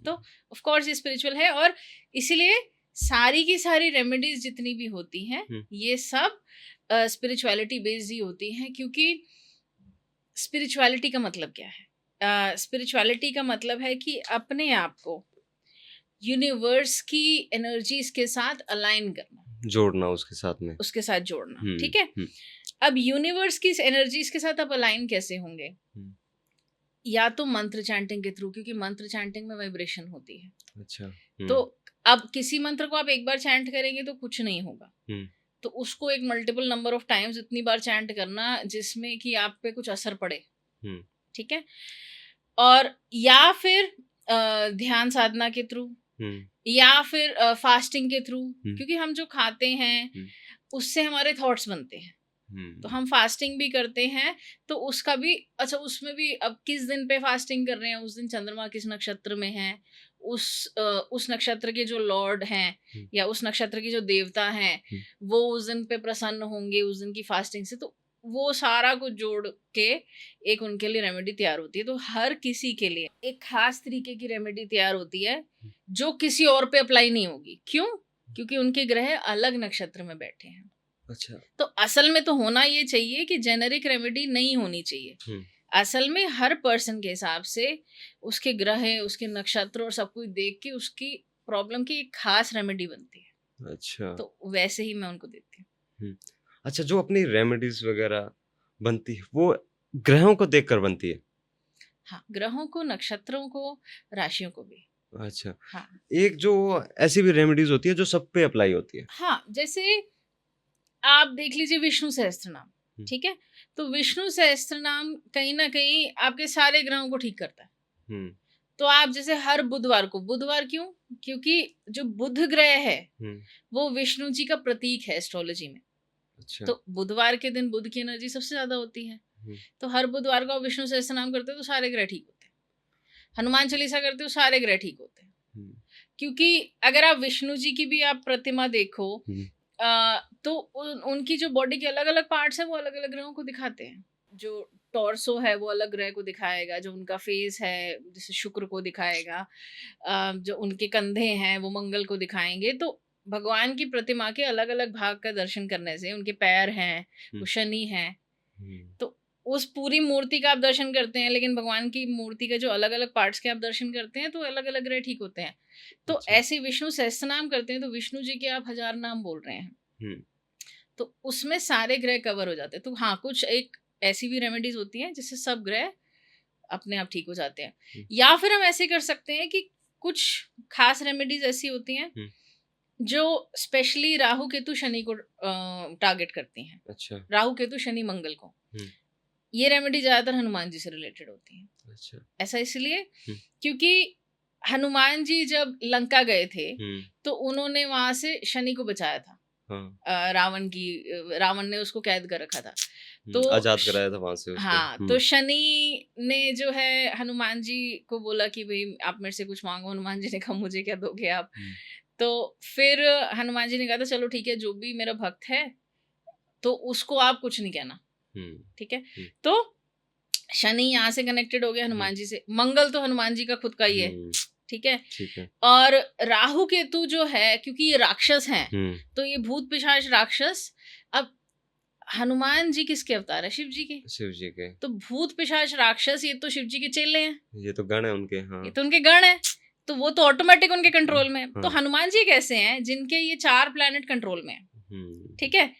तो ऑफ कोर्स ये स्पिरिचुअल है, और इसीलिए सारी की सारी रेमेडीज जितनी भी होती हैं ये सब स्पिरिचुअलिटी बेस्ड ही होती हैं। क्योंकि स्पिरिचुअलिटी का मतलब क्या है? स्पिरिचुअलिटी का मतलब है कि अपने आप को यूनिवर्स की एनर्जीज के साथ अलाइन करना, जोड़ना उसके साथ में, उसके साथ जोड़ना, ठीक है। अब यूनिवर्स की एनर्जीज के साथ आप अलाइन कैसे होंगे? या तो मंत्र चैंटिंग के थ्रू, क्योंकि मंत्र चैंटिंग में वाइब्रेशन होती है। अच्छा। तो अब किसी मंत्र को आप एक बार चैंट करेंगे तो कुछ नहीं होगा, तो उसको एक मल्टीपल नंबर ऑफ टाइम्स इतनी बार चैंट करना जिसमें कि आप पे कुछ असर पड़े, ठीक है। और या फिर ध्यान साधना के थ्रू, या फिर फास्टिंग के थ्रू, क्योंकि हम जो खाते हैं उससे हमारे थॉट्स बनते हैं। तो हम फास्टिंग भी करते हैं, तो उसका भी अच्छा, उसमें भी अब किस दिन पे फास्टिंग कर रहे हैं, उस दिन चंद्रमा किस नक्षत्र में है, उस नक्षत्र के जो लॉर्ड हैं या उस नक्षत्र के जो देवता हैं वो उस दिन पे प्रसन्न होंगे उस दिन की फास्टिंग से। तो वो सारा कुछ जोड़ के एक उनके लिए रेमेडी तैयार होती है। तो हर किसी के लिए एक खास तरीके की रेमेडी तैयार होती है जो किसी और पे अप्लाई नहीं होगी। क्यों? क्योंकि उनके ग्रह अलग नक्षत्र में बैठे हैं। अच्छा। तो असल में तो होना ये चाहिए कि जेनेरिक रेमेडी नहीं होनी चाहिए। असल में हर पर्सन के हिसाब से उसके ग्रह, उसके नक्षत्र और सब कुछ देख के उसकी प्रॉब्लम की एक खास रेमेडी बनती है। अच्छा। तो वैसे ही मैं उनको देती हूँ। अच्छा, जो अपनी रेमेडीज वगैरह बनती है वो ग्रहों को देखकर बनती है? हाँ, ग्रहों को, नक्षत्रों को, राशियों को भी। अच्छा। हाँ, एक जो ऐसी भी रेमेडीज होती है जो सब पे अप्लाई होती है? हाँ, जैसे आप देख लीजिए विष्णु सहस्त्र नाम, ठीक है। तो विष्णु सहस्त्र नाम कहीं ना कहीं आपके सारे ग्रहों को ठीक करता है। तो आप जैसे हर बुधवार को, बुधवार क्यों? क्योंकि जो बुध ग्रह है वो विष्णु जी का प्रतीक है एस्ट्रोलॉजी में। अच्छा। तो बुधवार के दिन बुध की एनर्जी सबसे ज्यादा होती है। तो हर बुधवार को आप विष्णु सहस्त्र नाम करते हो तो सारे ग्रह ठीक होते हैं। हनुमान चालीसा करते हो सारे ग्रह ठीक होते हैं। क्योंकि अगर आप विष्णु जी की भी आप प्रतिमा देखो तो उनकी जो बॉडी के अलग अलग पार्ट्स हैं वो अलग अलग ग्रहों को दिखाते हैं। जो टॉर्सो है वो अलग ग्रह को दिखाएगा, जो उनका फेस है जैसे शुक्र को दिखाएगा, जो उनके कंधे हैं वो मंगल को दिखाएंगे। तो भगवान की प्रतिमा के अलग अलग भाग का दर्शन करने से, उनके पैर हैं वो शनि है, तो उस पूरी मूर्ति का आप दर्शन करते हैं, लेकिन भगवान की मूर्ति के जो अलग अलग पार्ट्स के आप दर्शन करते हैं तो अलग अलग ग्रह ठीक होते हैं। तो अच्छा। ऐसे विष्णु सहस्त्र नाम करते हैं तो विष्णु जी के आप 1000 नाम बोल रहे हैं, तो उसमें सारे ग्रह कवर हो जाते हैं। तो हाँ, कुछ एक ऐसी भी रेमेडीज होती हैं जिससे सब ग्रह अपने आप ठीक हो जाते हैं। या फिर हम ऐसे कर सकते हैं कि कुछ खास रेमेडीज ऐसी होती हैं जो स्पेशली राहु केतु शनि को टारगेट करती हैं। अच्छा। राहु केतु शनि मंगल को। ये रेमेडी ज्यादातर हनुमान जी से रिलेटेड होती है। अच्छा। ऐसा इसलिए क्योंकि हनुमान जी जब लंका गए थे तो उन्होंने वहां से शनि को बचाया था। हाँ। रावण ने उसको कैद कर रखा था, तो आजाद कराया था वहां से उसको। हाँ, तो शनि ने जो है हनुमान जी को बोला कि भाई आप मेरे से कुछ मांगो। हनुमान जी ने कहा मुझे क्या दोगे आप। तो फिर हनुमान जी ने कहा था चलो ठीक है, जो भी मेरा भक्त है तो उसको आप कुछ नहीं कहना, ठीक है। तो शनि यहाँ से कनेक्टेड हो गया हनुमान जी से। मंगल तो हनुमान जी का खुद का ही है, ठीक है। और राहु केतु जो है, क्योंकि ये राक्षस हैं, तो ये भूत पिशाच राक्षस। अब हनुमान जी किसके अवतार है? शिव जी के। शिव जी के। तो भूत पिशाच राक्षस ये तो शिव जी के चेले हैं, ये तो गण है उनके। हाँ, ये तो उनके गण है, तो वो तो ऑटोमेटिक उनके कंट्रोल में है। तो हनुमान जी कैसे हैं जिनके ये 4 प्लैनेट कंट्रोल में है, ठीक है।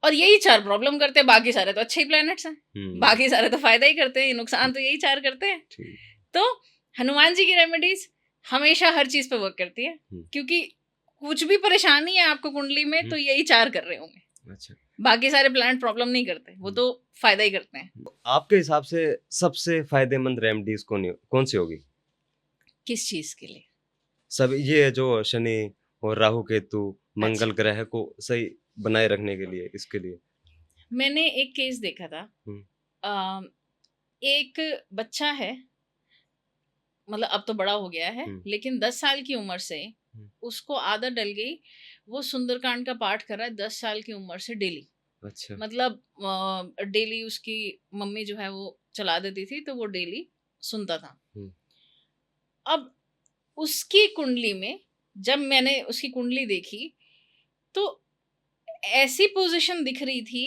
और यही 4 प्रॉब्लम करते हैं, बाकी सारे तो अच्छे ही प्लैनेट्स हैं, बाकी सारे तो फायदा ही करते हैं, नुकसान तो यही 4 करते हैं। तो हनुमान जी की रेमेडीज हमेशा हर चीज पे वर्क करती है, क्योंकि कुछ भी परेशानी है आपको कुंडली में तो यही 4 कर रहे होंगे। अच्छा। बाकी सारे प्लैनेट प्रॉब्लम नहीं करते, वो तो फायदा ही करते हैं। आपके हिसाब से सबसे फायदेमंद रेमेडीज कौन सी होगी? किस चीज के लिए? सब ये जो शनि और राहु केतु मंगल ग्रह को सही बनाए रखने के लिए, इसके लिए। मैंने एक केस देखा था, एक बच्चा है, मतलब अब तो बड़ा हो गया है, लेकिन 10 साल की उम्र से उसको आदत डल गई, वो सुंदरकांड का पाठ कर रहा है 10 साल की उम्र से डेली। अच्छा। मतलब डेली उसकी मम्मी जो है वो चला देती थी, तो वो डेली सुनता था। अब उसकी कुंडली में जब मैंने उसकी कुंडली देखी तो ऐसी पोजीशन दिख रही थी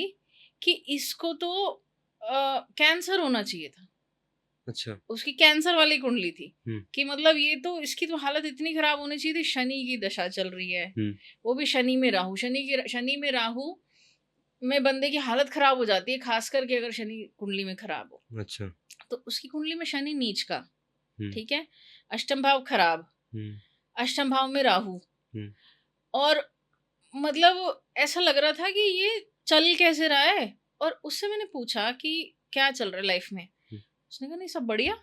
कि इसको तो कैंसर होना चाहिए था। अच्छा। उसकी कैंसर वाली कुंडली थी कि मतलब ये तो इसकी तो हालत इतनी खराब होनी चाहिए थी। शनि की दशा चल रही है, वो भी शनि में राहु। शनि में राहु में बंदे की हालत खराब हो जाती है, खास करके अगर शनि कुंडली में खराब हो। अच्छा। तो उसकी कुंडली में शनि नीच का, ठीक है, अष्टम भाव खराब, अष्टम भाव में राहु, और मतलब ऐसा लग रहा था कि ये चल कैसे रहा है। और उससे मैंने पूछा कि क्या चल रहा है लाइफ में, उसने कहा नहीं सब बढ़िया।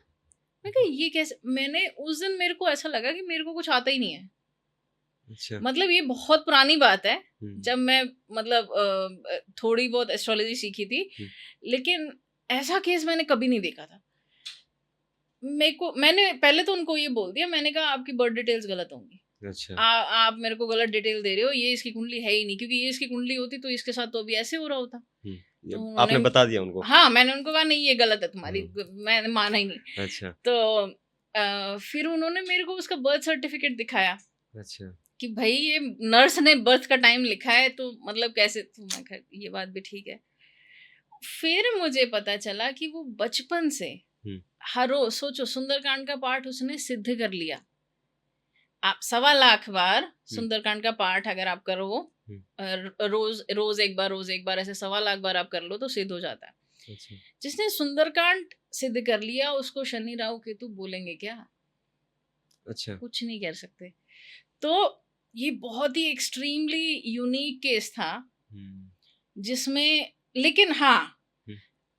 मैं कहा ये कैसे? मैंने उस दिन मेरे को ऐसा लगा कि मेरे को कुछ आता ही नहीं है। अच्छा। मतलब ये बहुत पुरानी बात है, जब मैं मतलब थोड़ी बहुत एस्ट्रोलॉजी सीखी थी, लेकिन ऐसा केस मैंने कभी नहीं देखा था। मैंने पहले तो उनको ये बोल दिया, मैंने कहा आपकी बर्थ डिटेल्स गलत होंगी। अच्छा। आप मेरे को गलत डिटेल दे रहे हो, ये इसकी कुंडली है ही नहीं, क्योंकि ये इसकी कुंडली होती तो इसके साथ तो अभी ऐसे हो रहा होता। तो आपने बता दिया उनको? हाँ, मैंने उनको कहा नहीं ये गलत है तुम्हारी, मैंने माना ही नहीं। अच्छा। तो फिर उन्होंने मेरे को उसका बर्थ सर्टिफिकेट दिखाया। अच्छा। कि भाई ये नर्स ने बर्थ का टाइम लिखा है, तो मतलब कैसे? तो मैं कहा ये बात भी ठीक है। फिर मुझे पता चला कि वो बचपन से हर रोज, सोचो, सुंदरकांड का पाठ उसने सिद्ध कर लिया। आप 1.25 लाख बार सुंदरकांड का पाठ अगर आप करो, रोज एक बार ऐसे 1.25 लाख बार आप कर लो तो सिद्ध हो जाता है। अच्छा। जिसने सुंदरकांड सिद्ध कर लिया उसको शनि राहु केतु बोलेंगे क्या? अच्छा। कुछ नहीं कर सकते। तो ये बहुत ही एक्सट्रीमली यूनिक केस था, जिसमें, लेकिन हाँ,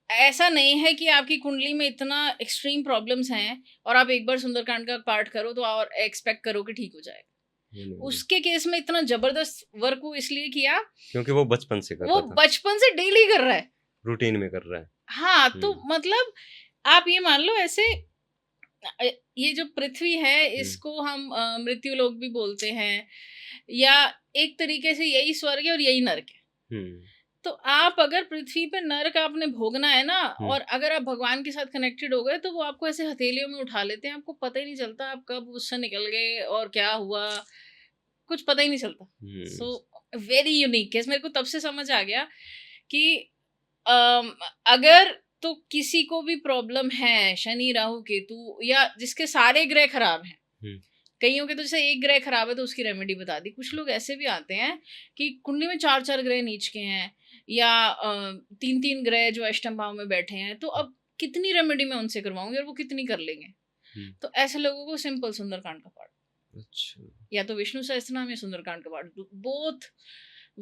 ऐसा नहीं है कि आपकी कुंडली में इतना एक्सट्रीम प्रॉब्लम्स हैं और आप एक बार सुंदरकांड का पाठ करो तो और एक्सपेक्ट करो कि ठीक हो जाएगा। उसके केस में इतना जबरदस्त वर्क वो इसलिए किया क्योंकि वो बचपन से करता था, वो बचपन से डेली कर रहा है, रूटीन में कर रहा है। हाँ, तो मतलब आप ये मान लो, ऐसे ये जो पृथ्वी है इसको हम मृत्यु लोक भी बोलते हैं, या एक तरीके से यही स्वर्ग है और यही नरक है। तो आप अगर पृथ्वी पे नरक आपने भोगना है ना, और अगर आप भगवान के साथ कनेक्टेड हो गए तो वो आपको ऐसे हथेलियों में उठा लेते हैं, आपको पता ही नहीं चलता आप कब उससे निकल गए और क्या हुआ, कुछ पता ही नहीं चलता। So very unique case. मेरे को तब से समझ आ गया कि अगर तो किसी को भी प्रॉब्लम है शनि राहु केतु, या जिसके सारे ग्रह खराब हैं, कईयों के तो जैसे एक ग्रह खराब है तो उसकी रेमेडी बता दी। कुछ लोग ऐसे भी आते हैं कि कुंडली में 4 ग्रह नीच के हैं, या 3 ग्रह जो अष्टम भाव में बैठे हैं, तो अब कितनी रेमेडी मैं उनसे करवाऊंगी और वो कितनी कर लेंगे। तो ऐसे लोगों को सिंपल सुंदरकांड का पाठ। अच्छा। या तो विष्णु सहस्त्रनाम या सुंदरकांड का पाठ, both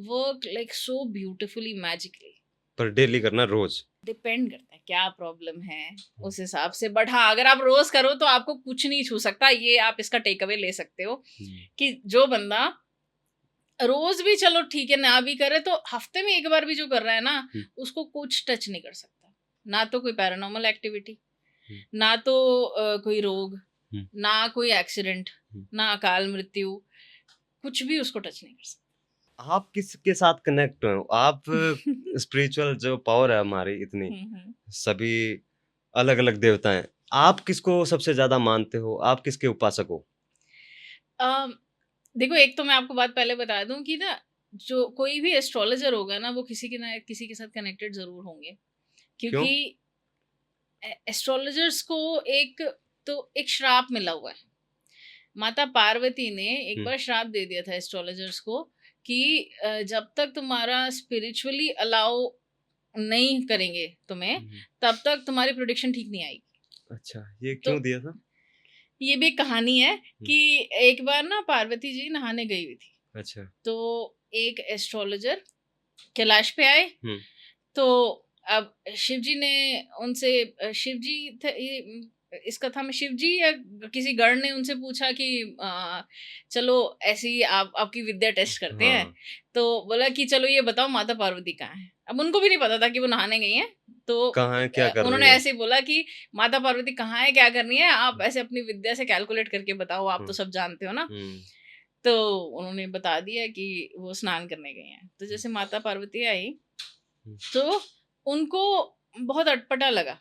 work like so beautifully magically. पर डेली करना रोज। डिपेंड करता है क्या प्रॉब्लम है उस हिसाब से, बट हाँ अगर आप रोज करो तो आपको कुछ नहीं छू सकता, ये आप इसका टेक अवे ले सकते हो कि जो बंदा रोज भी चलो ठीक है ना भी करे तो हफ्ते में एक बार भी जो कर रहा है ना उसको कुछ टच नहीं कर सकता, ना तो कोई पैरानॉर्मल एक्टिविटी, ना तो कोई रोग, ना कोई एक्सीडेंट, ना अकाल मृत्यु, कुछ भी उसको टच नहीं कर सकता। आप किसके साथ कनेक्ट हो? आप स्पिरिचुअल जो पावर है हमारी इतनी, सभी अलग अलग देवता हैं, आप किसको सबसे ज्यादा मानते हो? आप किसके उपासक हो? देखो एक तो मैं आपको बात पहले बता दूं कि ना जो कोई भी एस्ट्रोलॉजर होगा ना वो किसी के साथ कनेक्टेड जरूर होंगे, क्योंकि एस्ट्रोलॉजर्स को एक श्राप मिला हुआ है। माता पार्वती ने एक बार श्राप दे दिया था एस्ट्रोलॉजर्स को कि जब तक तुम्हारा स्पिरिचुअली अलाउ नहीं करेंगे तुम्हें तब तक तुम्हारी प्रेडिक्शन ठीक नहीं आएगी। अच्छा, ये क्यों दिया था? ये भी एक कहानी है कि एक बार ना पार्वती जी नहाने गई हुई थी। अच्छा। तो एक एस्ट्रोलॉजर कैलाश पे आए, तो अब शिवजी ने उनसे, शिवजी इस कथा में शिवजी या किसी गण ने उनसे पूछा कि चलो ऐसी आपकी विद्या टेस्ट करते हैं। तो बोला कि चलो ये बताओ माता पार्वती कहाँ है। अब उनको भी नहीं पता था कि वो नहाने गई हैं, तो कहाँ है, क्या कर उन्होंने ऐसे बोला कि माता पार्वती कहाँ है, क्या करनी है, आप ऐसे अपनी विद्या से कैलकुलेट करके बताओ, आप तो सब जानते हो ना। तो उन्होंने बता दिया कि वो स्नान करने गए हैं। तो जैसे माता पार्वती आई तो उनको बहुत अटपटा लगा,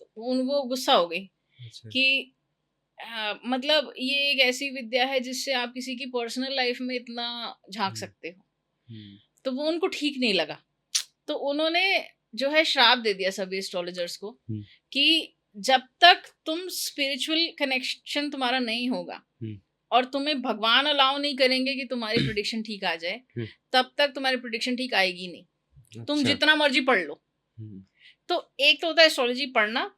तो वो गुस्सा हो गई कि मतलब ये एक ऐसी विद्या है जिससे आप किसी की पर्सनल लाइफ में इतना झांक सकते हो। तो वो उनको ठीक नहीं लगा, तो उन्होंने जो है श्राप दे दिया सभी एस्ट्रोलॉजर्स को कि जब तक तुम स्पिरिचुअल कनेक्शन तुम्हारा नहीं होगा और तुम्हें भगवान अलाउ नहीं करेंगे कि तुम्हारी प्रेडिक्शन ठीक आ जाए, तब तक तुम्हारी प्रेडिक्शन ठीक आएगी नहीं। अच्छा। तुम जितना मर्जी पढ़ लो। तो एक तो होता है एस्ट्रोलॉजी पढ़ना,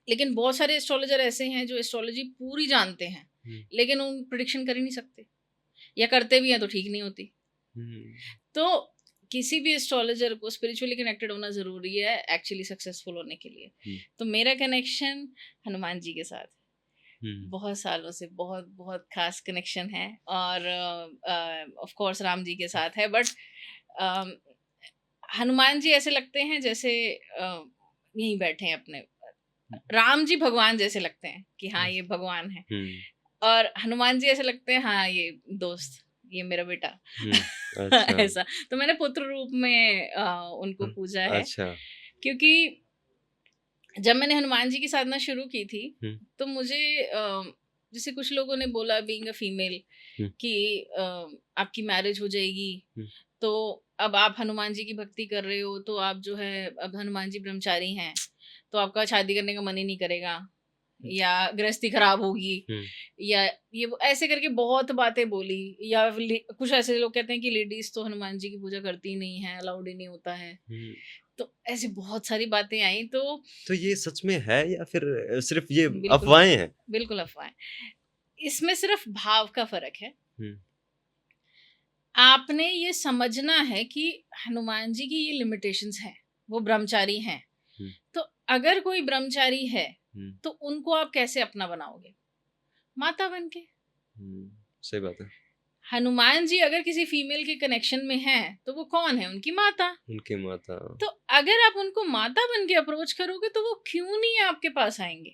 लेकिन बहुत सारे एस्ट्रोलॉजर ऐसे हैं जो एस्ट्रोलॉजी पूरी जानते हैं लेकिन उन प्रेडिक्शन कर ही नहीं सकते, या करते भी हैं तो ठीक नहीं होती। तो किसी भी एस्ट्रोलॉजर को स्पिरिचुअली कनेक्टेड होना जरूरी है एक्चुअली सक्सेसफुल होने के लिए। तो मेरा कनेक्शन हनुमान जी के साथ बहुत सालों से बहुत बहुत खास कनेक्शन है, और ऑफ कोर्स राम जी के साथ है, बट हनुमान जी ऐसे लगते हैं जैसे यहीं बैठे हैं अपने, राम जी भगवान जैसे लगते हैं कि हाँ ये भगवान है, और हनुमान जी ऐसे लगते हैं हाँ ये दोस्त, ये मेरा बेटा। अच्छा। ऐसा तो मैंने पुत्र रूप में उनको पूजा है। अच्छा। क्योंकि जब मैंने हनुमान जी की साधना शुरू की थी तो मुझे जैसे कुछ लोगों ने बोला बीइंग अ फीमेल कि आपकी मैरिज हो जाएगी, तो अब आप हनुमान जी की भक्ति कर रहे हो तो आप जो है अब हनुमान जी ब्रह्मचारी हैं तो आपका शादी करने का मन ही नहीं करेगा, या गृहस्थी खराब होगी, या ये ऐसे करके बहुत बातें बोली। या कुछ ऐसे लोग कहते हैं कि लेडीज तो हनुमान जी की पूजा करती ही नहीं है, अलाउड ही नहीं होता है। तो ऐसी बहुत सारी बातें आई। तो ये सच में है या फिर सिर्फ ये अफवाहें हैं? बिल्कुल अफवाहें। इसमें सिर्फ भाव का फर्क है। आपने ये समझना है कि हनुमान जी की ये लिमिटेशंस हैं, वो ब्रह्मचारी हैं। तो अगर कोई ब्रह्मचारी है तो उनको आप कैसे अपना बनाओगे? माता बन के। सही बात है। हनुमान जी अगर किसी फीमेल के कनेक्शन में हैं तो वो कौन है? उनकी माता। उनकी माता। तो अगर आप उनको माता बन के अप्रोच करोगे तो वो क्यों नहीं आपके पास आएंगे?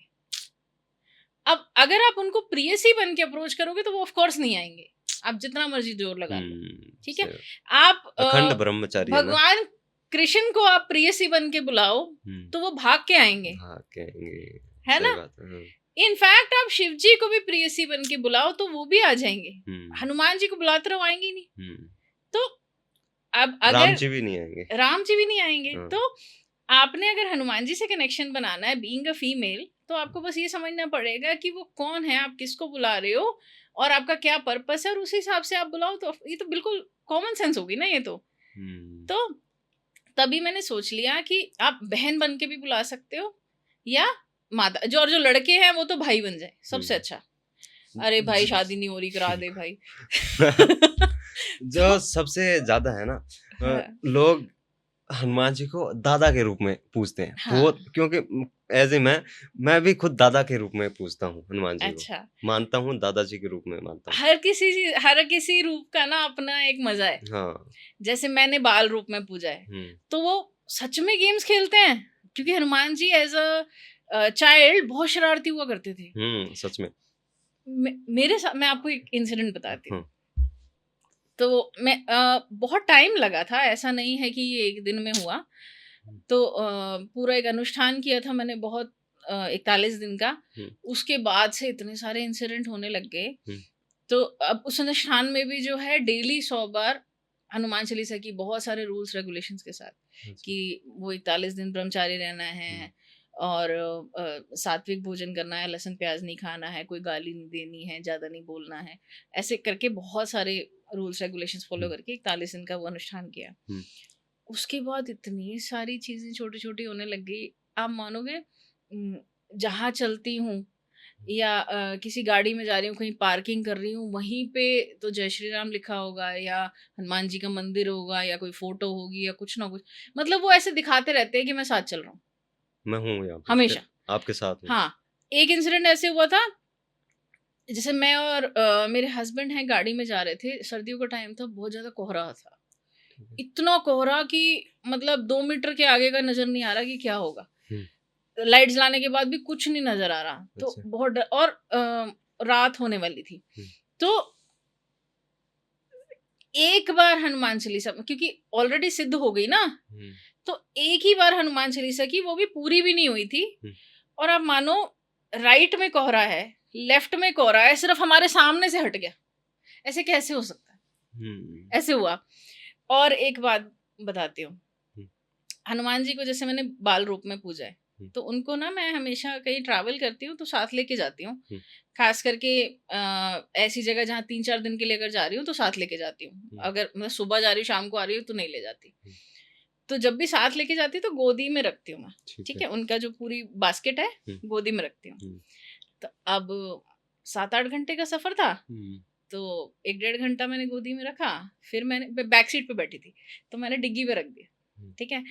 अब अगर आप उनको प्रियसी बन के अप्रोच करोगे तो वो ऑफ कोर्स नहीं आएंगे, आप जितना मर्जी जोर लगा लो। ठीक है, आप अखंड ब्रह्मचारी भगवान कृष्ण को आप प्रियसी बन के बुलाओ तो वो भाग के आएंगे, है ना। इनफैक्ट आप शिव जी को भी प्रियसी बन के बुलाओ तो वो भी आ जाएंगे, हनुमान जी को बुलाते रहो आएंगे नहीं। तो अब अगर राम जी भी नहीं आएंगे, तो आपने अगर हनुमान जी से कनेक्शन बनाना है बीइंग अ फीमेल, तो आपको बस ये समझना पड़ेगा कि वो कौन है, आप किसको बुला रहे हो और आपका क्या पर्पस है, और उस हिसाब से आप बुलाओ। तो ये तो बिल्कुल कॉमन सेंस होगी ना ये तो। तो तभी मैंने सोच लिया कि आप बहन बन के भी बुला सकते हो या माता, जो लड़के हैं वो तो भाई बन जाए सबसे अच्छा। अरे भाई शादी नहीं हो रही, करा दे भाई। जो तो सबसे ज्यादा है ना, हाँ, लोग हनुमान जी को दादा के रूप में पूजते हैं हाँ, बहुत, क्योंकि एज ए मैं भी खुद दादा के रूप में पूजता हूँ हनुमान जी को, अच्छा। मानता हूँ, दादाजी के रूप में मानता हूँ। हर किसी रूप का ना अपना एक मजा है। हाँ। जैसे मैंने बाल रूप में पूजा है, हम्म। तो वो सच में गेम्स खेलते हैं, क्योंकि Hanuman ji as a child बहुत शरारती हुआ करते थे। सच में। मैं आपको एक इंसिडेंट बताती हूँ। हाँ। तो मैं बहुत टाइम लगा था, ऐसा नहीं है कि ये एक दिन में हुआ। तो पूरा एक अनुष्ठान किया था मैंने, बहुत 41 दिन का। उसके बाद से इतने सारे इंसिडेंट होने लग गए। तो अब उस अनुष्ठान में भी जो है डेली 100 बार हनुमान चालीसा की, बहुत सारे रूल्स रेगुलेशंस के साथ, कि वो 41 दिन ब्रह्मचारी रहना है, और सात्विक भोजन करना है, लहसुन प्याज नहीं खाना है, कोई गाली नहीं देनी है, ज़्यादा नहीं बोलना है। ऐसे करके बहुत सारे रूल्स रेगुलेशंस फॉलो करके 41 दिन का वो अनुष्ठान किया। उसके बाद इतनी सारी चीज़ें छोटी छोटी होने लग गई, आप मानोगे। जहाँ चलती हूँ या किसी गाड़ी में जा रही हूँ, कहीं पार्किंग कर रही हूँ, वहीं पे तो जय श्री राम लिखा होगा, या हनुमान जी का मंदिर होगा, या कोई फोटो होगी, या कुछ ना कुछ। मतलब वो ऐसे दिखाते रहते हैं कि मैं साथ चल रहा हूँ मैं हूँ यहाँ पे, हमेशा। आपके साथ हूँ। हाँ, एक इंसिडेंट ऐसे हुआ था, जैसे मैं और मेरे हस्बैंड हैं गाड़ी में जा रहे थे, सर्दियों का टाइम था, बहुत ज्यादा कोहरा था। इतना कोहरा कि मतलब 2 मीटर के आगे का नजर नहीं आ रहा कि क्या होगा। लाइट जलाने के बाद भी कुछ नहीं नजर आ रहा। तो अच्छा। बहुत डर, और रात होने वाली थी। तो एक बार हनुमान चालीसा, क्योंकि ऑलरेडी सिद्ध हो गई ना, तो एक ही बार हनुमान चालीसा की, वो भी पूरी भी नहीं हुई थी। और आप मानो, राइट में कोहरा है, लेफ्ट में कोहरा है, सिर्फ हमारे सामने से हट गया। ऐसे कैसे हो सकता है? ऐसे हुआ। और एक बात बताती हूँ, हनुमान जी को जैसे मैंने बाल रूप में पूजा है, तो उनको ना मैं हमेशा कहीं ट्रैवल करती हूँ तो साथ लेके जाती हूँ। खास करके ऐसी जगह जहाँ 3-4 दिन के लिए अगर जा रही हूँ तो साथ लेके जाती हूँ। अगर मैं सुबह जा रही हूँ, शाम को आ रही हूँ, तो नहीं ले जाती। तो जब भी साथ लेके जाती हूँ तो गोदी में रखती हूँ मैं, ठीक है, उनका जो पूरी बास्केट है गोदी में रखती हूँ। तो अब 7-8 घंटे का सफर था, तो 1-1.5 घंटा मैंने गोदी में रखा, फिर मैंने बैक सीट पे बैठी थी, तो मैंने डिग्गी पे रख दिया, ठीक है।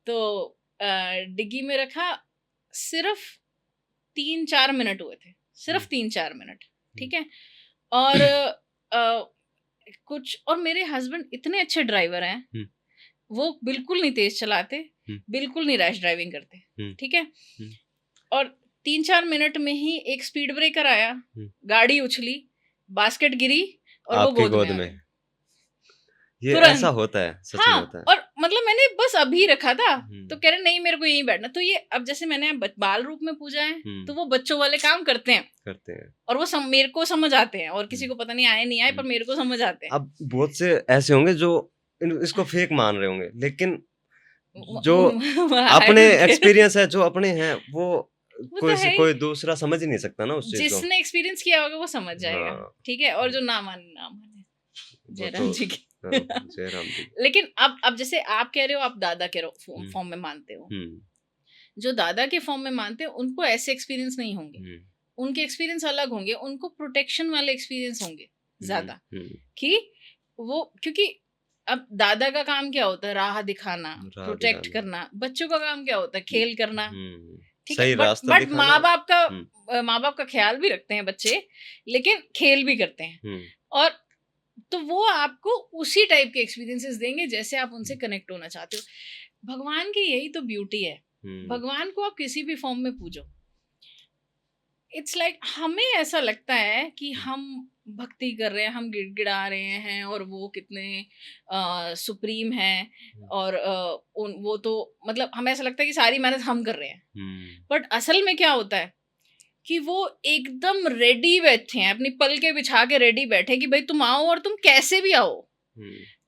तो डिग्गी में रखा, सिर्फ 3-4 मिनट हुए थे, सिर्फ 3-4 मिनट, ठीक है। और कुछ, और मेरे हस्बैंड इतने अच्छे ड्राइवर हैं, वो बिल्कुल नहीं तेज चलाते, बिल्कुल नहीं रैश ड्राइविंग करते, ठीक है। और 3-4 मिनट में ही एक स्पीड ब्रेकर आया, गाड़ी उछली, बास्केट गिरी, और वो गोद में आ गई। ये तुरंत। ऐसा होता है, सच में हाँ, होता है। और मतलब मैंने बस अभी रखा था, तो कह रहे नहीं मेरे को यहीं बैठना। तो ये अब जैसे मैंने बाल रूप में पूजा है, तो वो बच्चों वाले काम करते हैं और वो मेरे को समझ आते हैं, और किसी को पता नहीं आए नहीं आए, पर मेरे को समझ आते हैं। अब बहुत से ऐसे होंगे जो इसको फेक मान रहे होंगे, लेकिन जो अपने एक्सपीरियंस है, जो अपने हैं, वो कोई दूसरा समझ ही नहीं सकता ना उस चीज को। जिसने एक्सपीरियंस किया होगा वो समझ जाएगा, ठीक है। और जो ना माने जयराम जी की। जयराम जी। लेकिन अब जैसे आप कह रहे हो, आप दादा के फॉर्म में मानते हो, जो दादा के फॉर्म में मानते हैं उनको ऐसे एक्सपीरियंस नहीं होंगे, उनके एक्सपीरियंस अलग होंगे, उनको प्रोटेक्शन वाले एक्सपीरियंस होंगे ज्यादा, कि वो, क्योंकि अब दादा का काम क्या होता है, राह दिखाना, प्रोटेक्ट करना। बच्चों का काम क्या होता है, खेल करना, ठीक है। बट माँ बाप का ख्याल भी रखते हैं बच्चे, लेकिन खेल भी करते हैं। और तो वो आपको उसी टाइप के एक्सपीरियंसेस देंगे जैसे आप उनसे कनेक्ट होना चाहते हो। भगवान की यही तो ब्यूटी है, भगवान को आप किसी भी फॉर्म में पूजो, इट्स लाइक हमें ऐसा लगता है कि हम भक्ति कर रहे हैं, हम गिड़गिड़ा रहे हैं, और वो कितने सुप्रीम हैं, और वो तो मतलब हमें ऐसा लगता है कि सारी मेहनत हम कर रहे हैं। बट असल में क्या होता है कि वो एकदम रेडी बैठे हैं, अपनी पलके बिछा के रेडी बैठे कि भाई तुम आओ, और तुम कैसे भी आओ,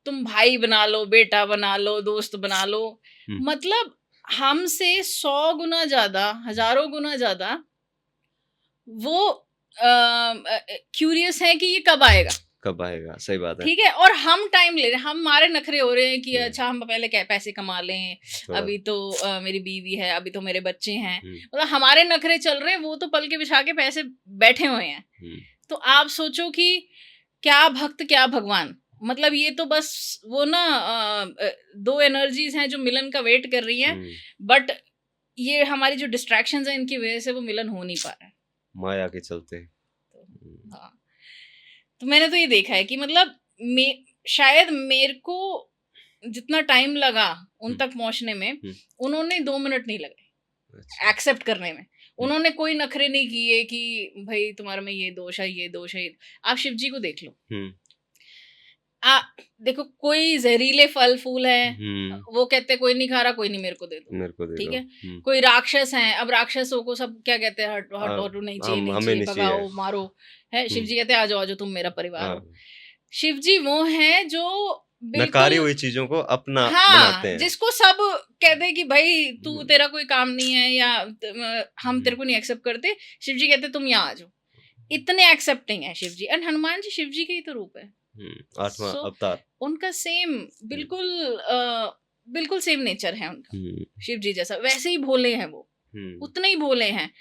तुम भाई बना लो, बेटा बना लो, दोस्त बना लो। मतलब हमसे 100 गुना ज्यादा, हजारों गुना ज्यादा वो क्यूरियस है कि ये कब आएगा, सही बात है, ठीक है। और हम टाइम ले रहे हैं, हमारे नखरे हो रहे हैं कि अच्छा हम पहले क्या पैसे कमा लें, अभी तो मेरी बीवी है, अभी तो मेरे बच्चे हैं, मतलब हमारे नखरे चल रहे हैं, वो तो पल के बिछा के पैसे बैठे हुए हैं। तो आप सोचो कि क्या भक्त क्या भगवान, मतलब ये तो बस वो ना दो एनर्जीज हैं जो मिलन का वेट कर रही हैं, बट ये हमारी जो डिस्ट्रैक्शंस हैं इनकी वजह से वो मिलन हो नहीं पा रहा है, माया के चलते। तो हाँ, तो मैंने तो ये देखा है कि मतलब शायद मेरे को जितना टाइम लगा उन तक पहुंचने में, उन्होंने 2 मिनट नहीं लगे एक्सेप्ट करने में। उन्होंने कोई नखरे नहीं किए कि भाई तुम्हारे में ये दोष है, ये दोष है। आप शिव जी को देख लो, देखो कोई जहरीले फल फूल है, वो कहते हैं कोई नहीं खा रहा, कोई नहीं, मेरे को दे दो, ठीक है। कोई राक्षस हैं, अब राक्षसों को सब क्या कहते हैं, हटो, नहीं चाहिए, भगाओ, मारो, है। शिव जी कहते हैं आ जाओ तुम मेरा परिवार हो। शिव जी वो हैं जो नकारी हुई चीजों को अपना बनाते हैं, जिसको सब कहते हैं कि भाई तू तेरा कोई काम नहीं है या हम तेरे को नहीं एक्सेप्ट करते। शिव जी कहते तुम यहाँ आ जाओ, इतने एक्सेप्टिंग है शिव जी। एंड हनुमान जी शिव जी का ही तो रूप है, 8वां अवतार। उनका सेम बिल्कुल सेम नेचर है उनका, शिव जी जैसा, वैसे ही भोले हैं वो, उतने ही भोले हैं।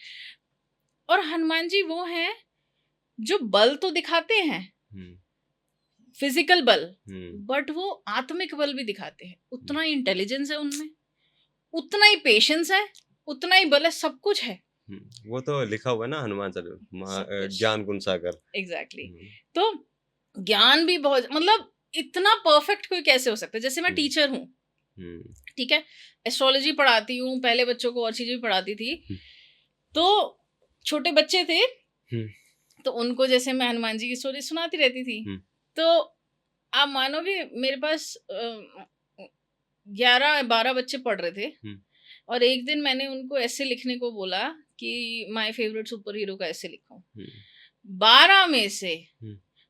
और हनुमान जी वो हैं जो बल तो दिखाते हैं, फिजिकल बल, बट वो आत्मिक बल भी दिखाते हैं। उतना ही इंटेलिजेंस है उनमें, उतना ही पेशेंस है, उतना ही बल है, सब कुछ है। वो तो लिखा हुआ है ना हनुमान चालीसा, ज्ञान गुण सागर। एग्जैक्टली। तो ज्ञान भी बहुत, मतलब इतना परफेक्ट कोई कैसे हो सकता है। जैसे मैं टीचर हूँ, ठीक है, एस्ट्रोलॉजी पढ़ाती हूँ, पहले बच्चों को और चीजें भी पढ़ाती थी। तो छोटे बच्चे थे, तो उनको जैसे मैं हनुमान जी की स्टोरी सुनाती रहती थी। तो आप मानोगे मेरे पास 11-12 बच्चे पढ़ रहे थे, और एक दिन मैंने उनको ऐसे लिखने को बोला कि माय फेवरेट सुपर हीरो का ऐसे लिखो। 12 में से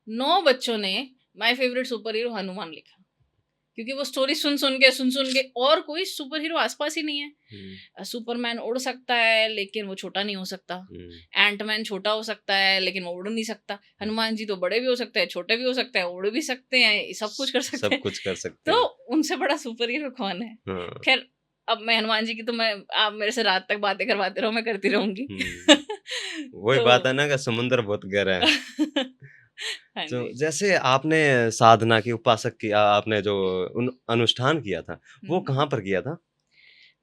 9 बच्चों ने my favourite super hero Hanuman लिखा, क्योंकि वो स्टोरी सुन के और कोई सुपर हीरो आसपास ही नहीं है। सुपरमैन उड़ सकता है लेकिन वो छोटा नहीं हो सकता, एंटमैन छोटा हो सकता है लेकिन वो उड़ नहीं सकता, हनुमान जी तो बड़े भी हो सकते हैं, छोटे भी हो सकते हैं, उड़ भी सकते हैं, सब कुछ कर सकते हैं। तो उनसे बड़ा सुपर हीरो कौन है? खैर अब मैं हनुमान जी की तो आप मेरे से रात तक बातें करवाते रहो, मैं करती रहूंगी। वही बात है ना कि समुद्र बहुत गहरा है। तो जैसे आपने साधना की, उपासक की, आपने जो अनुष्ठान किया था वो कहाँ पर किया था?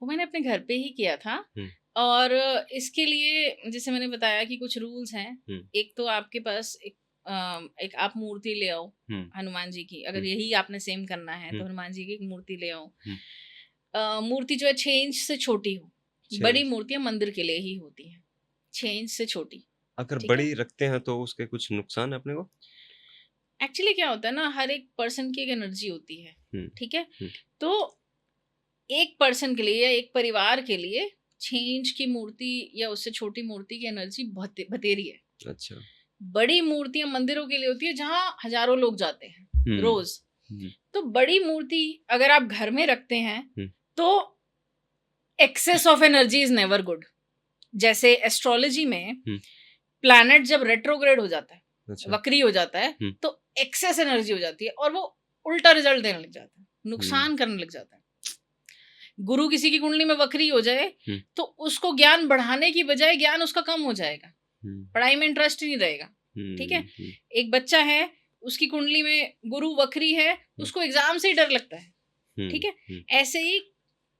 वो मैंने अपने घर पे ही किया था। और इसके लिए जैसे मैंने बताया कि कुछ रूल्स हैं। एक तो आपके पास एक आप मूर्ति ले आओ हनुमान जी की, अगर यही आपने सेम करना है तो हनुमान जी की एक मूर्ति ले आओ। मूर्ति जो है 6 इंच से छोटी हो, बड़ी मूर्तियां मंदिर के लिए ही होती हैं, 6 इंच से छोटी। अगर बड़ी रखते हैं तो उसके कुछ नुकसान है अपने को? एक्चुअली क्या होता है ना, हर एक पर्सन की एक एनर्जी होती है, ठीक है। तो एक पर्सन के लिए या एक परिवार के लिए 6 इंच की मूर्ति या उससे छोटी मूर्ति की एनर्जी बहुत बतेरी है। अच्छा। बड़ी मूर्तियां मंदिरों के लिए होती है जहाँ हजारों लोग जाते हैं रोज। तो बड़ी मूर्ति अगर आप घर में रखते हैं तो excess of energy is never good. जैसे एस्ट्रोलॉजी में प्लैनेट जब रेट्रोग्रेड हो जाता है, वक्री हो जाता है, तो एक्सेस एनर्जी हो जाती है और वो उल्टा रिजल्ट देने लग जाता है, नुकसान करने लग जाता है। गुरु किसी की कुंडली में वक्री हो जाए तो उसको ज्ञान बढ़ाने की बजाय ज्ञान उसका कम हो जाएगा, पढ़ाई में इंटरेस्ट ही नहीं रहेगा, ठीक है। एक बच्चा है, उसकी कुंडली में गुरु वक्री है, उसको एग्जाम से ही डर लगता है, ठीक है। ऐसे ही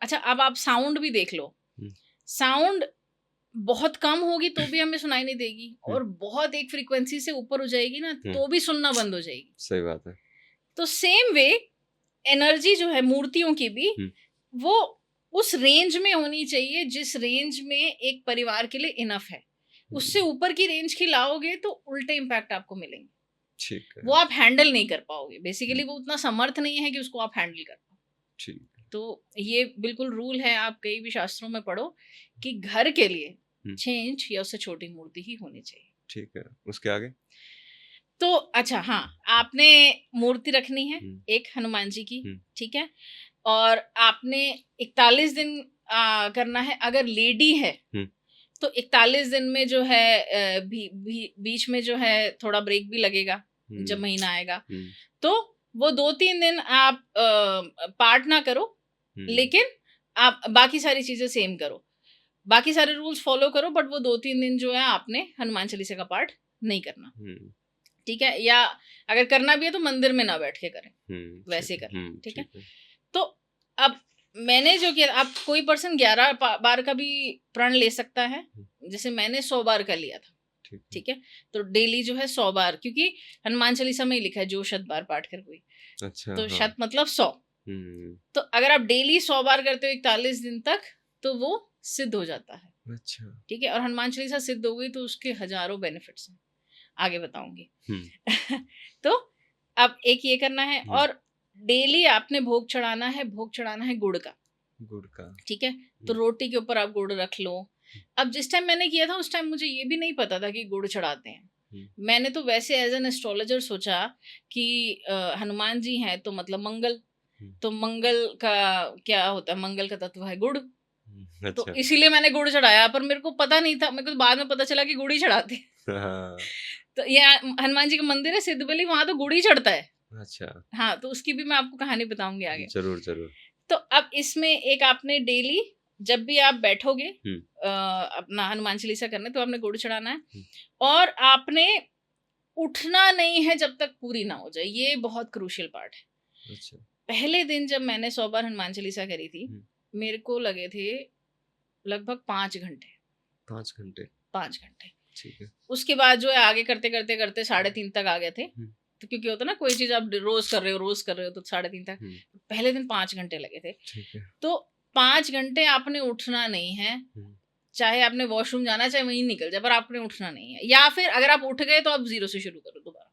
अच्छा, अब आप साउंड भी देख लो, साउंड बहुत कम होगी तो भी हमें सुनाई नहीं देगी, और बहुत एक फ्रीक्वेंसी से ऊपर हो जाएगी ना तो भी सुनना बंद हो जाएगी। सही बात है। तो सेम वे एनर्जी जो है मूर्तियों की भी वो उस रेंज में होनी चाहिए जिस रेंज में एक परिवार के लिए इनफ है। उससे ऊपर की रेंज की लाओगे तो उल्टे इम्पैक्ट आपको मिलेंगे, ठीक है। वो आप हैंडल नहीं कर पाओगे, बेसिकली वो उतना समर्थ नहीं है कि उसको आप हैंडल कर पाओ, ठीक। तो ये बिल्कुल रूल है, आप कई भी शास्त्रों में पढ़ो कि घर के लिए 6 इंच या उससे छोटी मूर्ति ही होनी चाहिए, ठीक है। उसके आगे तो अच्छा, हाँ, आपने मूर्ति रखनी है एक हनुमान जी की, ठीक है, और आपने 41 दिन करना है। अगर लेडी है तो 41 दिन में जो है बीच में जो है थोड़ा ब्रेक भी लगेगा जब महीना आएगा, तो वो 2-3 दिन आप पाठ ना करो, लेकिन आप बाकी सारी चीजें सेम करो, बाकी सारे रूल्स फॉलो करो, बट वो 2-3 दिन जो है आपने हनुमान चालीसा का पाठ नहीं करना, ठीक है, या अगर करना भी है तो मंदिर में ना बैठ के करें, वैसे करें, ठीक है। तो अब मैंने जो किया, अब कोई पर्सन 11 बार का भी प्रण ले सकता है, जैसे मैंने 100 बार का लिया था, ठीक है। तो डेली जो है 100 बार, क्योंकि हनुमान चालीसा में ही लिखा है जो शत बार पाठ कर कोई, अच्छा, तो हाँ। शत मतलब 100। तो अगर आप डेली 100 बार करते हो 41 दिन तक, तो वो सिद्ध हो जाता है, अच्छा, ठीक है। और हनुमान चालीसा सिद्ध हो गई तो उसके हजारों बेनिफिट्स हैं, आगे बताऊंगी। तो अब एक ये करना है, और डेली आपने भोग चढ़ाना है, भोग चढ़ाना है गुड़ का, ठीक है। तो रोटी के ऊपर आप गुड़ रख लो। अब जिस टाइम मैंने किया था उस टाइम मुझे ये भी नहीं पता था कि गुड़ चढ़ाते हैं। मैंने तो वैसे एज एन एस्ट्रोलॉजर सोचा कि हनुमान जी हैं तो मतलब मंगल, तो मंगल का क्या होता है, मंगल का तत्व है गुड़, तो इसीलिए मैंने गुड़ चढ़ाया। पर मेरे को पता नहीं था, मेरे को बाद में पता चला कि गुड़ ही चढ़ाते हैं। तो ये हनुमान जी का मंदिर है सिद्धबली, वहां तो गुड़ ही चढ़ता है। अच्छा, हाँ, तो उसकी भी मैं आपको कहानी बताऊंगी आगे। जरूर जरूर। तो अब इसमें एक आपने डेली जब भी आप बैठोगे अपना हनुमान चालीसा करने, तो आपने गुड़ चढ़ाना है, और आपने उठना नहीं है जब तक पूरी ना हो जाए। ये बहुत क्रूशियल पार्ट है। अच्छा। पहले दिन जब मैंने 100 बार हनुमान चालीसा करी थी, मेरे को लगे थे लगभग 5 घंटे। 5 घंटे? 5 घंटे, ठीक है। उसके बाद जो है आगे करते करते करते 3:30 तक आ गए थे। तो क्योंकि होता ना, कोई चीज आप रोज कर रहे हो तो 3:30 तक। पहले दिन 5 घंटे लगे थे। ठीक है। तो 5 घंटे आपने उठना नहीं है, चाहे आपने वॉशरूम जाना, चाहे वहीं निकल जाए, पर आपने उठना नहीं है। या फिर अगर आप उठ गए तो आप 0 से शुरू करो दोबारा,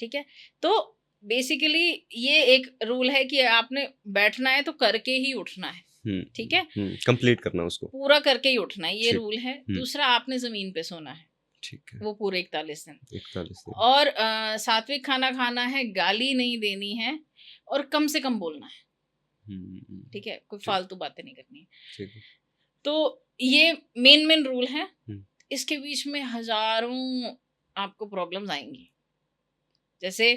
ठीक है। तो बेसिकली ये एक रूल है कि आपने बैठना है तो करके ही उठना है, ठीक है, कंप्लीट करना, उसको पूरा करके ही उठना है, ये रूल है। दूसरा, आपने जमीन पे सोना है, ठीक है, वो पूरे 41 दिन। 41 दिन। और सात्विक खाना खाना है, गाली नहीं देनी है, और कम से कम बोलना है, ठीक है, कोई फालतू बातें नहीं करनी है, ठीक है। तो ये मेन रूल है। इसके बीच में हजारों आपको प्रॉब्लम्स आएंगी। जैसे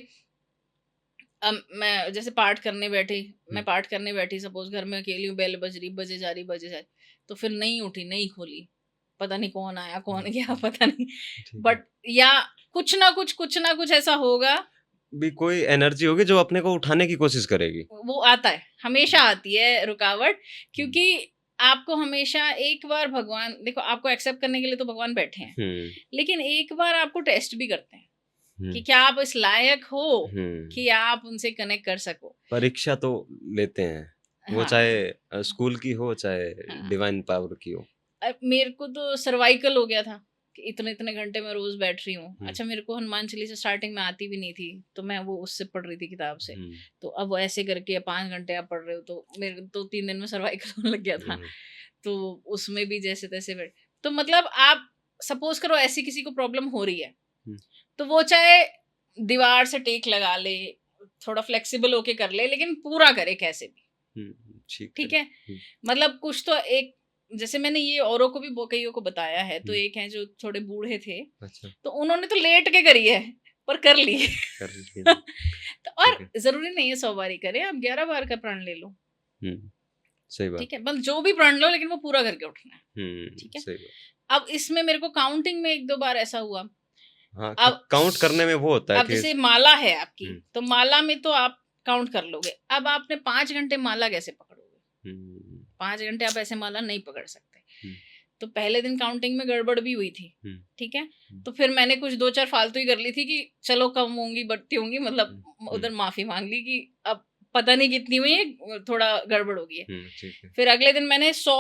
मैं जैसे पाठ करने बैठी, मैं पाठ करने बैठी, सपोज घर में अकेली हूँ, बेल बज रही, बजे जा रही, तो फिर नहीं उठी, नहीं खोली, पता नहीं कौन आया कौन गया, पता नहीं, बट या कुछ ना कुछ ऐसा होगा, भी कोई एनर्जी होगी जो अपने को उठाने की कोशिश करेगी। वो आता है, हमेशा आती है रुकावट, क्योंकि आपको हमेशा एक बार भगवान, देखो आपको एक्सेप्ट करने के लिए तो भगवान बैठे हैं, लेकिन एक बार आपको टेस्ट भी करते हैं कि क्या आप इस लायक हो कि आप उनसे कनेक्ट कर सको। परीक्षा तो लेते हैं, वो हाँ, चाहे स्कूल की हो, चाहे हाँ, डिवाइन पावर की हो। मेरे को तो सर्वाइकल हो गया था कि इतने इतने घंटे मैं रोज बैठ रही हूँ। अच्छा, मेरे को हनुमान चालीसा स्टार्टिंग में आती भी नहीं थी, तो मैं वो उससे पढ़ रही थी किताब से। तो अब वो ऐसे करके 5 घंटे आप पढ़ रहे हो, तो मेरे तो 3 दिन में सर्वाइकल होने लग गया था। तो उसमें भी जैसे तैसे बैठ, तो मतलब आप सपोज करो ऐसी किसी को प्रॉब्लम हो रही है, तो वो चाहे दीवार से टेक लगा ले, थोड़ा फ्लेक्सिबल होके कर ले, लेकिन पूरा करे कैसे भी, ठीक है। मतलब कुछ तो एक, जैसे मैंने ये औरों को भी कईयों को बताया है, तो एक है जो थोड़े बूढ़े थे, अच्छा, तो उन्होंने तो लेट के करी है, पर कर ली तो और जरूरी नहीं है 100 बार ही करे, आप 11 बार का प्रण ले लो, सही बात, ठीक है, मतलब जो भी प्रण लो, लेकिन वो पूरा करके उठना है, ठीक है, सही बात। अब इसमें मेरे को काउंटिंग में 1-2 बार ऐसा हुआ। हाँ, अब काउंट करने में वो होता है, अब जैसे माला है आपकी, तो माला में तो आप काउंट कर लोगे। अब आपने 5 घंटे माला कैसे पकड़ोगे? 5 घंटे आप ऐसे माला नहीं पकड़ सकते। तो पहले दिन काउंटिंग में गड़बड़ भी हुई थी, ठीक है। तो फिर मैंने कुछ 2-4 फालतू ही कर ली थी कि चलो कम होंगी बढ़ती होंगी, मतलब उधर माफी मांग ली कि अब पता नहीं कितनी हुई है, थोड़ा गड़बड़ हो गई है। फिर अगले दिन मैंने 100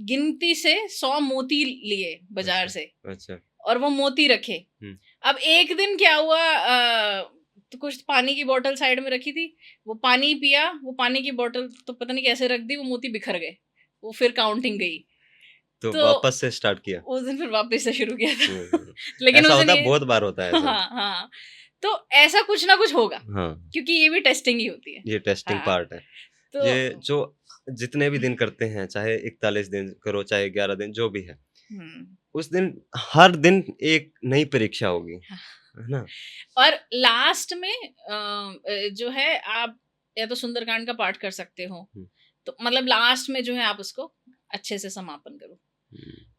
गिनती से 100 मोती लिए बाजार से, अच्छा, और वो मोती रखे। अब एक दिन क्या हुआ, तो कुछ पानी की बोतल साइड में रखी थी, वो पानी पिया, वो पानी की बोतल तो पता नहीं कैसे रख दी, वो मोती बिखर गए। वो फिर काउंटिंग गई, तो वापस से स्टार्ट किया, उस दिन फिर वापस से शुरू किया था लेकिन ऐसा होता है, बहुत बार होता है ऐसा। हाँ हाँ, तो ऐसा कुछ ना कुछ होगा, हाँ, क्योंकि ये भी टेस्टिंग ही होती है, ये टेस्टिंग हाँ, पार्ट है। तो ये जो जितने भी दिन करते हैं, चाहे 41 दिन करो, चाहे 11 दिन, जो भी है, उस दिन हर दिन एक नई परीक्षा होगी, है ना। और लास्ट में जो है, आप या तो सुंदरकांड का पाठ कर सकते हो, तो मतलब लास्ट में जो है आप उसको अच्छे से समापन करो।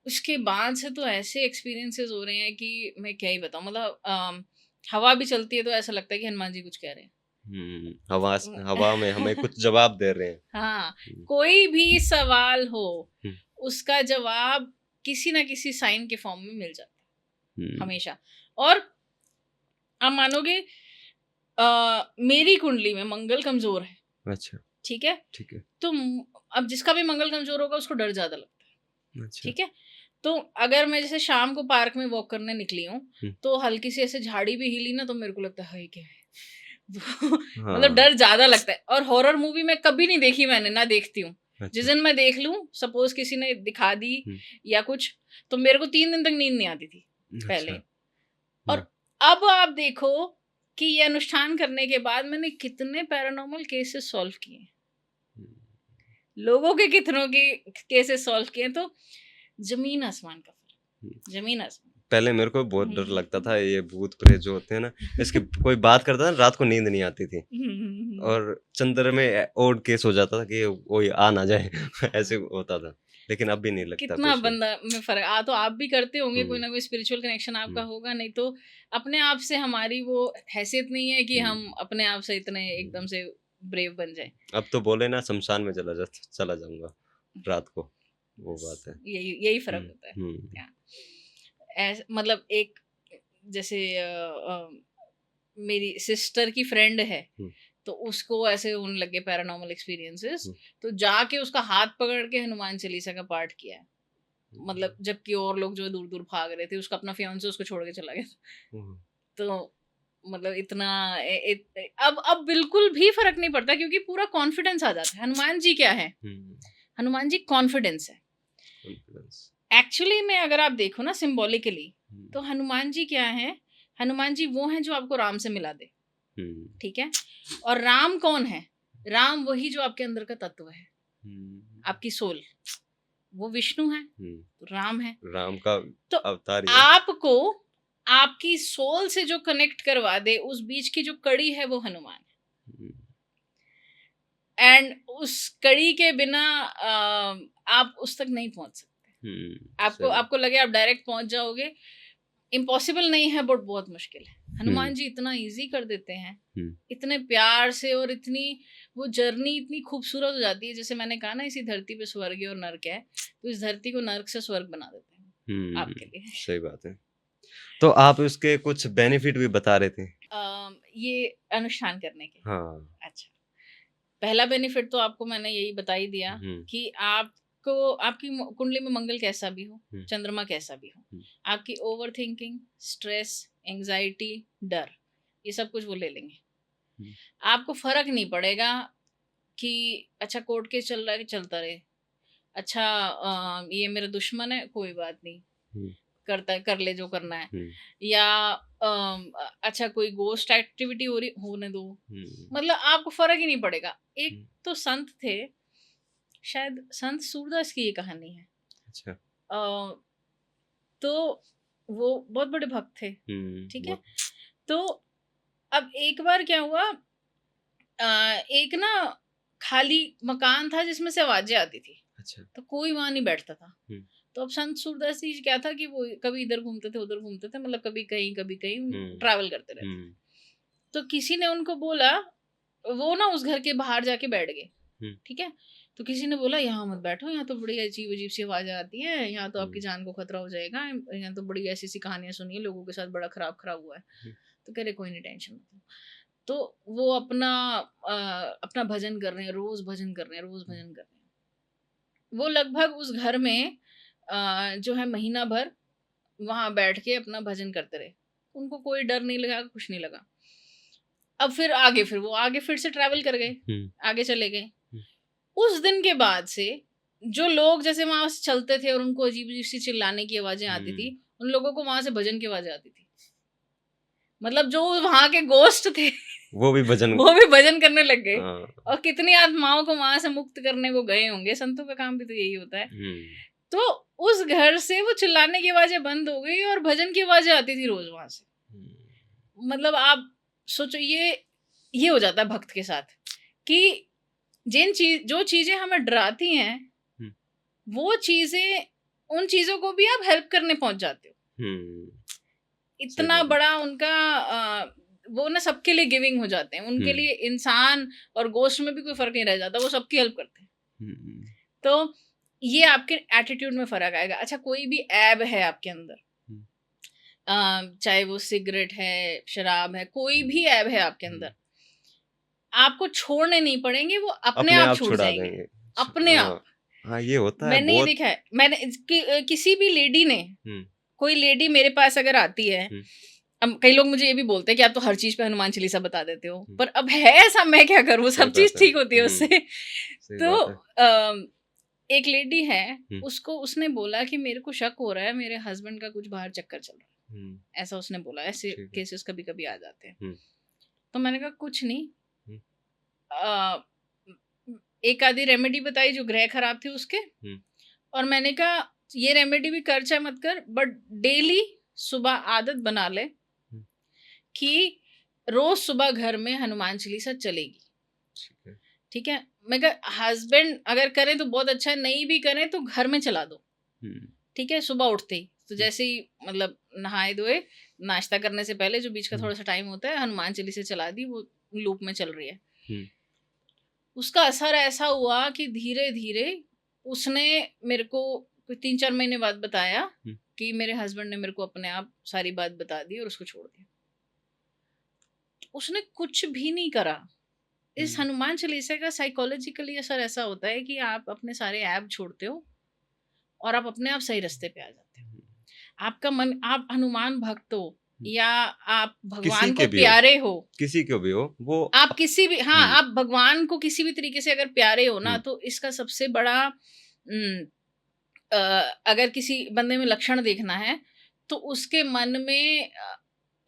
उसके बाद से तो ऐसे एक्सपीरियंसेस हो रहे हैं कि मैं क्या ही बताऊं, मतलब हवा भी चलती है तो ऐसा लगता है कि हनुमान जी कुछ कह रहे हैं। हवा हवा में हमें कुछ जवाब दे रहे हैं। हाँ, कोई भी सवाल हो हम्म, उसका जवाब किसी ना किसी साइन के फॉर्म में मिल जाता है हम्म, हमेशा। और आप मानोगे, मेरी कुंडली में मंगल कमजोर है, अच्छा, ठीक है। ठीक है, तो अब जिसका भी मंगल कमजोर होगा उसको डर ज्यादा लगता है, अच्छा, ठीक है। तो अगर मैं जैसे शाम को पार्क में वॉक करने निकली हूँ, हम्म, तो हल्की सी ऐसे झाड़ी भी हिली ना तो मेरे को लगता है हाय क्या है। मतलब हाँ, डर ज्यादा लगता है। और हॉरर मूवी मैं कभी नहीं देखी, मैंने ना देखती हूँ। जिस अच्छा, दिन मैं देख लूं, सपोज किसी ने दिखा दी हम्म, या कुछ, तो मेरे को 3 दिन तक नींद नहीं आती थी अच्छा, पहले। और अब आप देखो कि ये अनुष्ठान करने के बाद मैंने कितने पैरानॉर्मल केसेस सॉल्व किए, हम्म, लोगों के कितनों के केसेस सॉल्व किए। तो जमीन आसमान का फर्क, जमीन आसमान। पहले मेरे को बहुत डर लगता हम्म। था, ये भूत प्रेत जो होते हैं ना, इसकी कोई बात करता था रात को नींद नहीं आती थी। और चंद्र में ओड केस हो जाता था कि कोई आ ना जाए ऐसे होता था। लेकिन अब भी नहीं लगता कितना कुछ। बंदा में फर्क आ, तो आप भी करते होंगे, कोई हम्म, ना कोई स्पिरिचुअल कनेक्शन आपका हम्म, होगा, नहीं तो अपने आप से हमारी वो हैसियत नहीं है कि हम हम्म, अपने आप से इतने हम्म। एकदम से ब्रेव बन जाए। अब तो बोले ना शमशान में चला जाऊंगा रात को, वो बात है। यही यही फर्क हम्म, होता है। हम्म, क्या मतलब एक, जैसे मेरी सिस्टर की फ्रेंड है, हम्म, तो उसको ऐसे होने लगे पैरानॉर्मल एक्सपीरियंसेस, हम्म, तो जाके उसका हाथ पकड़ के हनुमान चालीसा का पाठ किया है। मतलब जबकि और लोग जो दूर दूर भाग रहे थे, उसका अपना फियांसे उसको छोड़ के चला गया था। हम्म, तो मतलब इतना अब बिल्कुल भी फर्क नहीं पड़ता, क्योंकि पूरा कॉन्फिडेंस आ जाता है। हनुमान जी क्या है? हम्म, हनुमान जी कॉन्फिडेंस है। confidence, एक्चुअली में अगर आप देखो ना सिंबॉलिकली, हम्म, तो हनुमान जी क्या है? हनुमान जी वो हैं जो आपको राम से मिला दे, हम्म, ठीक है। और राम कौन है? राम वही जो आपके अंदर का तत्व है, हम्म, आपकी सोल। वो विष्णु है हम्म। तो राम है। राम का तो अवतार ही है। आपको आपकी सोल से जो कनेक्ट करवा दे, उस बीच की जो कड़ी है वो हनुमान हम्म, है। एंड उस कड़ी के बिना आप उस तक नहीं पहुंच सकते। आपको सही बात। आपको लगे आप डायरेक्ट पहुंच जाओगे, इम्पॉसिबल नहीं है, बट बहुत मुश्किल है। हम्म, हनुमान जी इतना इजी कर देते हैं, हम्म, इतने प्यार से, और इतनी वो जर्नी इतनी खूबसूरत हो जाती है। जैसे मैंने कहा ना, इसी धरती पे स्वर्ग है और नर्क है, तो इस धरती को नर्क से स्वर्ग बना देते हैं आपके लिए। सही बात है। तो आप उसके कुछ बेनिफिट भी बता रहे थे। ये अनुष्ठान करने के। हाँ। अच्छा, पहला बेनिफिट तो आपको मैंने यही बता ही दिया हम्म, कि आपको आपकी कुंडली में मंगल कैसा भी हो, हम्म, चंद्रमा कैसा भी हो, हम्म, आपकी ओवर थिंकिंग, स्ट्रेस, एंजाइटी, डर, ये सब कुछ वो ले लेंगे। हम्म, आपको फर्क नहीं पड़ेगा कि अच्छा कोर्ट केस चल रहा है कि चलता रहे, अच्छा ये मेरा दुश्मन है, कोई बात नहीं, हम्म, करता है, कर ले जो करना है। हम्म, या अच्छा कोई गोस्ट एक्टिविटी हो रही, होने दो। हम्म, मतलब आपको फर्क ही नहीं पड़ेगा। एक हम्म, तो संत थे, शायद संत सूरदास की ये कहानी है। अच्छा। अ, तो वो बहुत बड़े भक्त थे, ठीक है। बहुत। तो अब एक बार क्या हुआ, एक ना खाली मकान था जिसमें से आवाजें आती थी, अच्छा। तो कोई वहां नहीं बैठता था। हम्म, तो अब संत सूरदास जी क्या था कि वो कभी इधर घूमते थे, उधर घूमते थे, मतलब कभी कहीं हम्म, ट्रैवल करते रहते। हम्म, तो किसी ने उनको बोला, वो ना उस घर के बाहर जाके बैठ गए, हम्म, ठीक है। तो किसी ने बोला यहाँ मत बैठो, यहाँ तो बड़ी अजीब अजीब सी आवाजें आती हैं, यहाँ तो आपकी हम्म, जान को खतरा हो जाएगा, यहाँ तो बड़ी ऐसी ऐसी कहानियां सुनी है, लोगों के साथ बड़ा खराब खराब हुआ है। हम्म, तो कह रहे कोई नहीं, टेंशन मत लो। तो वो अपना भजन कर रहे हैं, रोज भजन कर रहे हैं, रोज भजन कर रहे हैं। वो लगभग उस घर में जो है महीना भर वहां बैठ के अपना भजन करते रहे। उनको कोई डर नहीं लगा, कुछ नहीं लगा। अब फिर वो आगे फिर से ट्रैवल कर गए, हम्म, आगे चले गए। हम्म, उस दिन के बाद से जो लोग जैसे वहां से चलते थे और उनको अजीब अजीब सी चिल्लाने की आवाजें आती थी, हम्म, उन लोगों को वहां से भजन की आवाजें आती थी। मतलब जो वहां के गोस्ट थे वो भी भजन। वो भी भजन करने लग गए। हाँ। और कितनी आत्माओं को वहां से मुक्त करने वो गए होंगे। संतों का काम भी तो यही होता है। हम्म, तो उस घर से वो चिल्लाने की आवाजें बंद हो गई और भजन की आवाजें आती थी रोज वहां से। हम्म, मतलब आप सोचो, ये हो जाता है भक्त के साथ कि जो चीजें हमें डराती हैं, हम्म, वो चीजें उन चीजों को भी आप हेल्प करने पहुंच जाते हो। इतना बड़ा उनका वो ना सबके लिए गिविंग हो जाते हैं, उनके लिए इंसान और गोश्त में भी कोई फर्क नहीं रह जाता, वो सबकी हेल्प करते हैं। तो ये आपके एटीट्यूड में फर्क आएगा। अच्छा, कोई भी ऐब है आपके अंदर, चाहे वो सिगरेट है, शराब है, कोई भी ऐब है आपके अंदर, आपको छोड़ने नहीं पड़ेंगे, वो अपने आप छूट जाएंगे अपने आप। हाँ, ये होता है। मैंने ये देखा है, मैंने किसी भी लेडी ने, कोई लेडी मेरे पास अगर आती है, अब कई लोग मुझे ये भी बोलते हैं कि आप तो हर चीज पे हनुमान चालीसा बता देते हो, पर अब है ऐसा, मैं क्या करूँ, सब चीज ठीक होती है उससे। तो एक लेडी है, उसको उसने बोला कि मेरे को शक हो रहा है मेरे हस्बैंड का कुछ बाहर चक्कर चल रहा है, ऐसा उसने बोला। ऐसे केसेस कभी कभी आ जाते हैं। तो मैंने कहा कुछ नहीं, एक आधी रेमेडी बताई जो ग्रह खराब थे उसके, और मैंने कहा ये रेमेडी भी कर चाहे मत कर, बट डेली सुबह आदत बना ले कि रोज सुबह घर में हनुमान चालीसा चलेगी। ठीक है, मैं कहा हस्बैंड अगर करें तो बहुत अच्छा है, नहीं भी करें तो घर में चला दो। ठीक है, सुबह उठते ही तो जैसे ही मतलब नहाए धोए, नाश्ता करने से पहले जो बीच का थोड़ा सा टाइम होता है, हनुमान चालीसा चला दी, वो लूप में चल रही है। उसका असर ऐसा हुआ कि धीरे धीरे उसने मेरे को 3-4 महीने बाद बताया कि मेरे हस्बैंड ने मेरे को अपने आप सारी बात बता दी और उसको छोड़ दिया। उसने कुछ भी नहीं करा। इस हनुमान चालीसा का साइकोलॉजिकली असर ऐसा होता है कि आप अपने सारे ऐप छोड़ते हो और आप अपने आप सही रास्ते पे आ जाते हो। आपका मन, आप हनुमान भक्त हो या आप भगवान को प्यारे हो, किसी को भी हो, वो आप किसी भी, हाँ, आप भगवान को किसी भी तरीके से अगर प्यारे हो ना, तो इसका सबसे बड़ा अगर किसी बंदे में लक्षण देखना है तो उसके मन में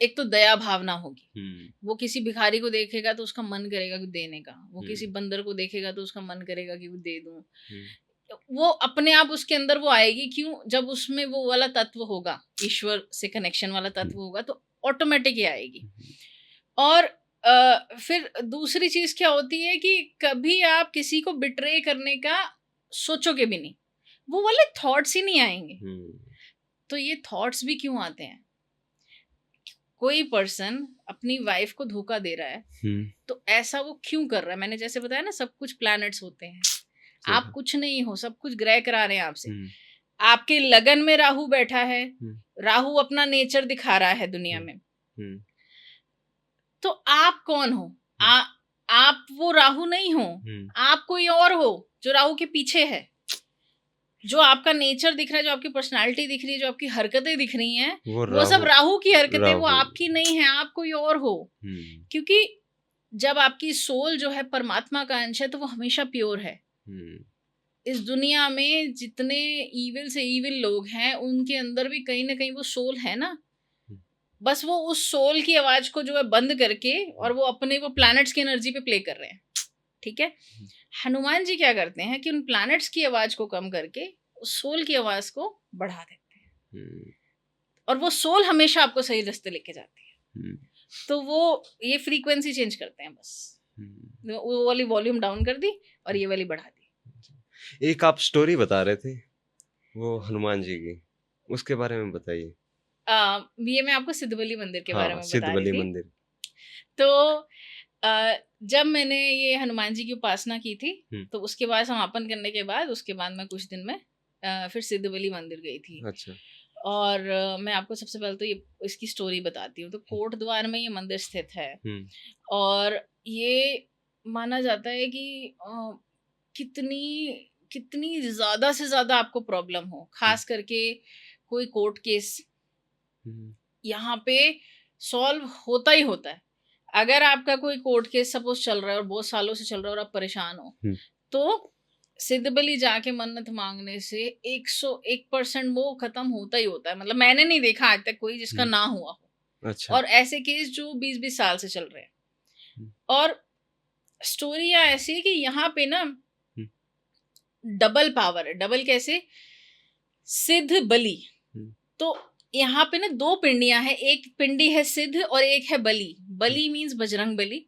एक तो दया भावना होगी। वो किसी भिखारी को देखेगा तो उसका मन करेगा कि देने का, वो किसी बंदर को देखेगा तो उसका मन करेगा कि वो दे दूं। वो अपने आप उसके अंदर वो आएगी। क्यों? जब उसमें वो वाला तत्व होगा, ईश्वर से कनेक्शन वाला तत्व होगा, तो ऑटोमेटिक ही आएगी। और फिर दूसरी चीज क्या होती है कि कभी आप किसी को बिट्रे करने का सोचोगे भी नहीं, वो वाले थॉट्स ही नहीं आएंगे। तो ये थॉट्स भी क्यों आते हैं? कोई पर्सन अपनी वाइफ को धोखा दे रहा है, तो ऐसा वो क्यों कर रहा है? मैंने जैसे बताया ना, सब कुछ प्लैनेट्स होते हैं, आप कुछ नहीं हो, सब कुछ ग्रह करा रहे हैं आपसे। आपके लगन में राहु बैठा है, राहु अपना नेचर दिखा रहा है दुनिया में। तो आप कौन हो? आप वो राहु नहीं हो, आप कोई और हो जो राहु के पीछे है। जो आपका नेचर दिख रहा है, जो आपकी पर्सनालिटी दिख रही है, जो आपकी हरकतें दिख रही हैं, वो सब राहु की हरकतें, वो आपकी नहीं है, आप कोई और हो। क्योंकि जब आपकी सोल जो है परमात्मा का अंश है, तो वो हमेशा प्योर है। इस दुनिया में जितने ईविल से ईविल लोग हैं, उनके अंदर भी कहीं ना कहीं वो सोल है ना। बस वो उस सोल की आवाज को जो है बंद करके और वो अपने वो प्लैनेट्स की एनर्जी पे प्ले कर रहे हैं। ठीक है, हनुमान जी क्या करते हैं कि उन प्लैनेट्स की आवाज को कम करके उस सोल की आवाज को बढ़ा देते हैं, और वो सोल हमेशा आपको सही रास्ते लेके जाती है। तो वो ये फ्रीक्वेंसी चेंज करते हैं, बस वो वाली वॉल्यूम डाउन कर दी और ये वाली बढ़ा दी। एक आप स्टोरी बता रहे थे वो हनुमान जी की, उसके बारे में बताइए। ये मैं आपको सिद्धबली मंदिर के बारे में बता रही थी। सिद्धबली मंदिर। तो जब मैंने ये हनुमान जी की उपासना की थी, तो उसके बाद समापन करने के बाद उसके बाद मैं कुछ दिन में फिर सिद्धबली मंदिर गई थी। अच्छा। और मैं आपको सबसे पहले तो ये इसकी स्टोरी बताती हूँ। तो कोट द्वार में ये मंदिर स्थित है, और ये माना जाता है कि कितनी ज्यादा से ज्यादा आपको प्रॉब्लम हो, खास करके कोई कोर्ट केस, यहाँ पे सॉल्व होता ही होता है। अगर आपका कोई कोर्ट केस सपोज चल रहा है और बहुत सालों से चल रहा है और आप परेशान हो, तो सिद्धबली जाके मन्नत मांगने से 101% वो खत्म होता ही होता है। मतलब मैंने नहीं देखा आज तक कोई जिसका ना हुआ हो। अच्छा। और ऐसे केस जो 20-20 साल से चल रहे हैं। और स्टोरी ऐसी है कि यहाँ पे ना डबल पावर है। डबल कैसे? सिद्ध बलि। तो यहाँ पे ना 2 पिंडियां हैं, एक पिंडी है सिद्ध और एक है बलि। बलि मीन्स बजरंग बली,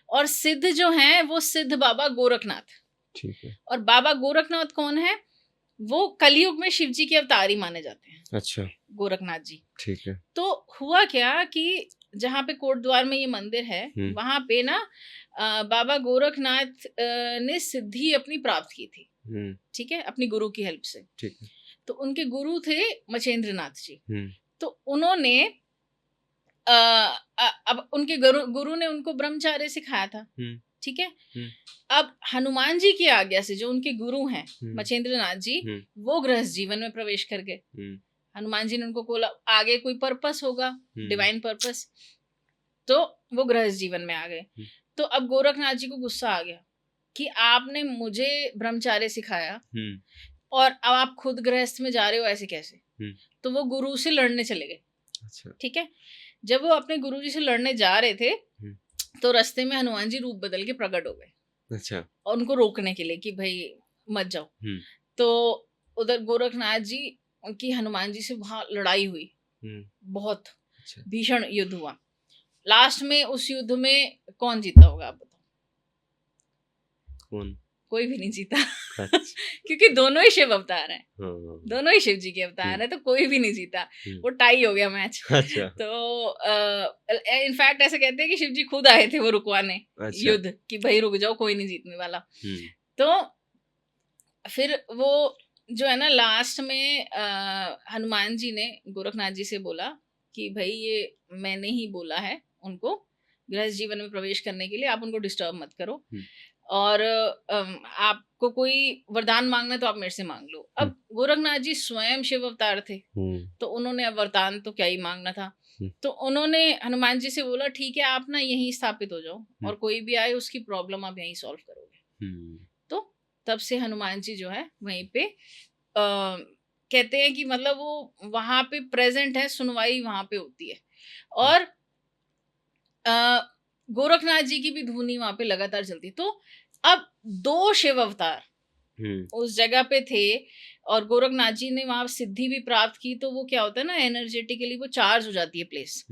और सिद्ध जो है वो सिद्ध बाबा गोरखनाथ। ठीक है। और बाबा गोरखनाथ कौन है? वो कलयुग में शिव जी के अवतार ही माने जाते हैं, अच्छा, गोरखनाथ जी। ठीक है। तो हुआ क्या कि जहाँ पे कोट द्वार में ये मंदिर है, वहां पे ना बाबा गोरखनाथ ने सिद्धि अपनी प्राप्त की थी, ठीक है, अपनी गुरु की हेल्प से। ठीक है। तो उनके गुरु थे मचेंद्र नाथ जी। हम्म, तो उन्होंने अब उनके गुरु ने उनको ब्रह्मचार्य सिखाया था, ठीक है। अब हनुमान जी की आज्ञा से, जो उनके गुरु हैं मचेंद्र नाथ जी, वो गृहस्थ जीवन में प्रवेश कर गए। हनुमान जी ने उनको बोला आगे कोई पर्पस होगा, डिवाइन पर्पस, तो वो गृहस्थ जीवन में आ गए। तो अब गोरखनाथ जी को गुस्सा आ गया कि आपने मुझे ब्रह्मचार्य सिखाया और अब आप खुद गृहस्थ में जा रहे हो, ऐसे कैसे। तो वो गुरु से लड़ने चले गए। अच्छा। ठीक है। जब वो अपने गुरु जी से लड़ने जा रहे थे तो रास्ते में हनुमान जी रूप बदल के प्रकट हो गए। अच्छा। और उनको रोकने के लिए कि भाई मत जाओ। तो उधर गोरखनाथ जी उनकी हनुमान जी से वहां लड़ाई हुई, बहुत भीषण युद्ध हुआ। लास्ट में उस युद्ध में कौन जीता होगा आप बताओ? कौन? कोई भी नहीं जीता। क्योंकि दोनों ही शिव अवतार हैं, दोनों ही शिव जी के अवतार हैं, तो कोई भी नहीं जीता। वो टाई हो गया मैच। अच्छा। तो इनफैक्ट ऐसे कहते हैं कि शिव जी खुद आए थे वो रुकवाने युद्ध, कि भाई रुक जाओ, कोई नहीं जीतने वाला। तो फिर वो जो है ना, लास्ट में हनुमान जी ने गोरखनाथ जी से बोला कि भाई ये मैंने ही बोला है उनको गृहस्थ जीवन में प्रवेश करने के लिए, आप उनको डिस्टर्ब मत करो, और आपको कोई वरदान मांगना है तो आप मेरे से मांग लो। अब गोरखनाथ जी स्वयं शिव अवतार थे, तो उन्होंने अब वरदान तो क्या ही मांगना था। तो उन्होंने हनुमान जी से बोला ठीक है, आप ना यहीं स्थापित हो जाओ और कोई भी आए उसकी प्रॉब्लम आप यहीं सॉल्व करोगे। तो तब से हनुमान जी जो है वहीं पे कहते हैं कि मतलब वो वहां पे प्रेजेंट है, सुनवाई वहां पे होती है। और गोरखनाथ जी की भी धुनी वहां पे लगातार चलती। तो अब 2 शिव अवतार उस जगह पे थे और गोरखनाथ जी ने वहां सिद्धि भी प्राप्त की। तो वो क्या होता है ना, एनर्जेटिकली वो चार्ज हो जाती है प्लेस।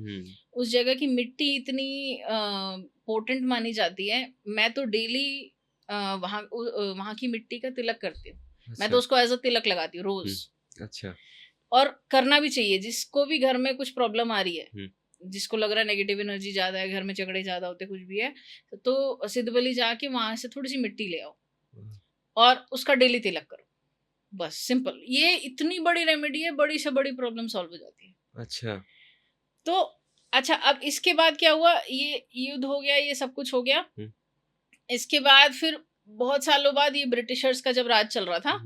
उस जगह की मिट्टी इतनी पोटेंट मानी जाती है। मैं तो डेली वहां की मिट्टी का तिलक करती हूँ। अच्छा। मैं तो उसको एज अ तिलक लगाती हूँ रोज। अच्छा। और करना भी चाहिए, जिसको भी घर में कुछ प्रॉब्लम आ रही है, जिसको लग रहा है नेगेटिव एनर्जी ज्यादा है, घर में झगड़े ज्यादा होते, कुछ भी है, तो सिद्ध बलि जाके वहां से थोड़ी सी मिट्टी ले आओ और उसका डेली तिलक करो। बस सिंपल, ये इतनी बड़ी रेमेडी है, बड़ी से बड़ी प्रॉब्लम सॉल्व हो जाती है। अच्छा। तो अच्छा, अब इसके बाद क्या हुआ, ये युद्ध हो गया, ये सब कुछ हो गया। इसके बाद फिर बहुत सालों बाद ये ब्रिटिशर्स का जब राज चल रहा था,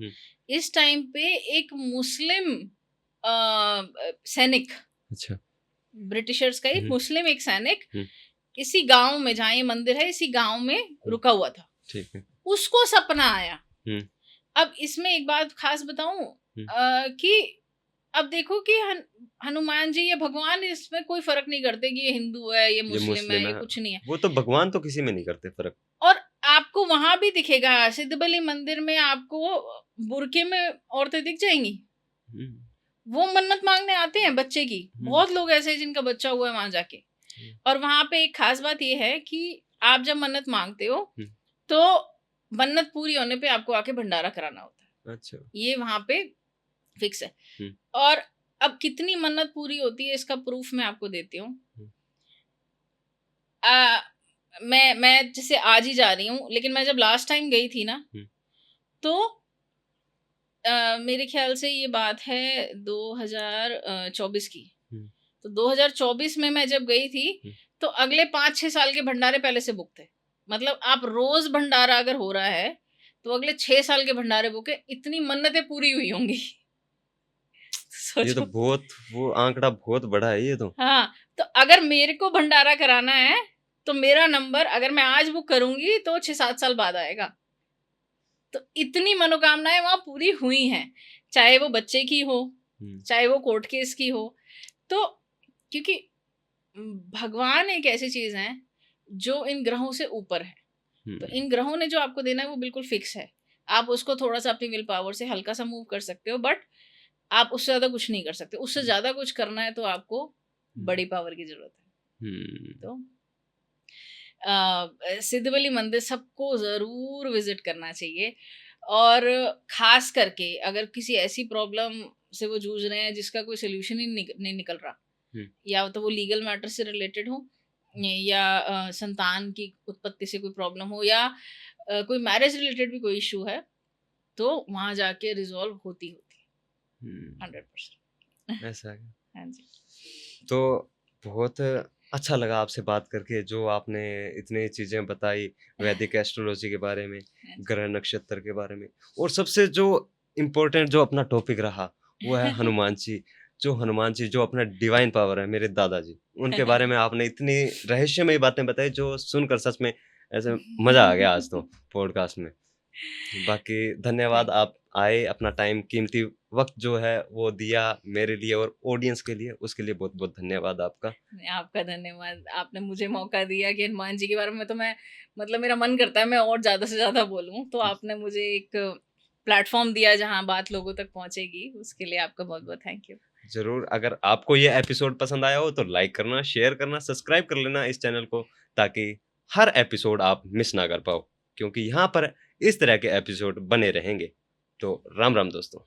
इस टाइम पे एक मुस्लिम सैनिक, अच्छा, ब्रिटिशर्स का एक मुस्लिम एक सैनिक इसी गांव में, जहाँ ये मंदिर है, इसी गांव में रुका हुआ था। ठीक है। उसको सपना आया। अब इसमें एक बात खास बताऊं कि अब देखो कि हनुमान जी या भगवान, इसमें कोई फर्क नहीं करते कि ये हिंदू है, ये मुस्लिम है, ये कुछ नहीं है। वो तो भगवान तो किसी में नहीं करते फर्क। और आपको वहां भी दिखेगा, सिद्ध बलि मंदिर में आपको बुरके में औरतें दिख जाएंगी। वो मन्नत मांगने आते हैं बच्चे की। बहुत लोग ऐसे हैं जिनका बच्चा हुआ है वहां जाके। और वहां पे एक खास बात ये है कि आप जब मन्नत मांगते हो तो मन्नत पूरी होने पे आपको आके भंडारा कराना होता है। अच्छा। ये वहां पे फिक्स है। और अब कितनी मन्नत पूरी होती है इसका प्रूफ मैं आपको देती हूँ। मैं जैसे आज ही जा रही हूँ, लेकिन मैं जब लास्ट टाइम गई थी ना, तो मेरे ख्याल से ये बात है 2024 की। तो 2024 में मैं जब गई थी तो अगले 5-6 साल के भंडारे पहले से बुक थे। मतलब आप रोज भंडारा अगर हो रहा है तो अगले 6 साल के भंडारे बुक है। इतनी मन्नतें पूरी हुई होंगी। ये तो बहुत, वो आंकड़ा बहुत बड़ा है ये तो। हाँ, तो अगर मेरे को भंडारा कराना है तो मेरा नंबर अगर मैं आज बुक करूंगी तो 6-7 साल बाद आएगा। तो इतनी मनोकामनाएं वहां पूरी हुई हैं, चाहे वो बच्चे की हो, चाहे वो कोर्ट केस की हो। तो क्योंकि भगवान एक ऐसी चीज है जो इन ग्रहों से ऊपर है। तो इन ग्रहों ने जो आपको देना है वो बिल्कुल फिक्स है। आप उसको थोड़ा सा अपनी विल पावर से हल्का सा मूव कर सकते हो, बट आप उससे ज्यादा कुछ नहीं कर सकते। उससे ज्यादा कुछ करना है तो आपको बड़ी पावर की जरूरत है। तो सिद्ध बलि मंदिर सबको जरूर विजिट करना चाहिए। और खास करके अगर किसी ऐसी प्रॉब्लम से वो जूझ रहे हैं जिसका कोई सोल्यूशन ही नहीं निकल रहा, या तो वो लीगल मैटर से रिलेटेड हो, या संतान की उत्पत्ति से कोई प्रॉब्लम हो, या कोई मैरिज रिलेटेड भी कोई इशू है, तो वहां जाके रिजॉल्व होती है 100%। ऐसा है। हाँ जी। तो बहुत अच्छा लगा आपसे बात करके, जो आपने इतनी चीजें बताई वैदिक एस्ट्रोलॉजी के बारे में, ग्रह नक्षत्र के बारे में, और सबसे जो इम्पोर्टेंट जो अपना टॉपिक रहा वो है हनुमान जी। जो हनुमान जी जो अपना डिवाइन पावर है, मेरे दादाजी, उनके बारे में आपने इतनी रहस्यमय बातें बताई जो सुनकर सच में ऐसे मजा आ गया आज तो पॉडकास्ट में। बाकी धन्यवाद, Thank you. आप आए, अपना टाइम कीमती वक्त जो है वो दिया मेरे लिए और ऑडियंस के लिए, उसके लिए बहुत बहुत धन्यवाद आपका। आपका धन्यवाद, आपने मुझे मौका दिया कि हनुमान जी के बारे में तो मैं मतलब मेरा मन करता है मैं और ज़्यादा से ज़्यादा बोलूँ, तो आपने मुझे एक प्लेटफॉर्म दिया जहाँ बात लोगों तक पहुँचेगी, उसके लिए आपका बहुत बहुत थैंक यू। जरूर, अगर आपको ये एपिसोड पसंद आया हो तो लाइक करना, शेयर करना, सब्सक्राइब कर लेना इस चैनल को, ताकि हर एपिसोड आप मिस ना कर पाओ, क्योंकि यहाँ पर इस तरह के एपिसोड बने रहेंगे। तो राम राम दोस्तों।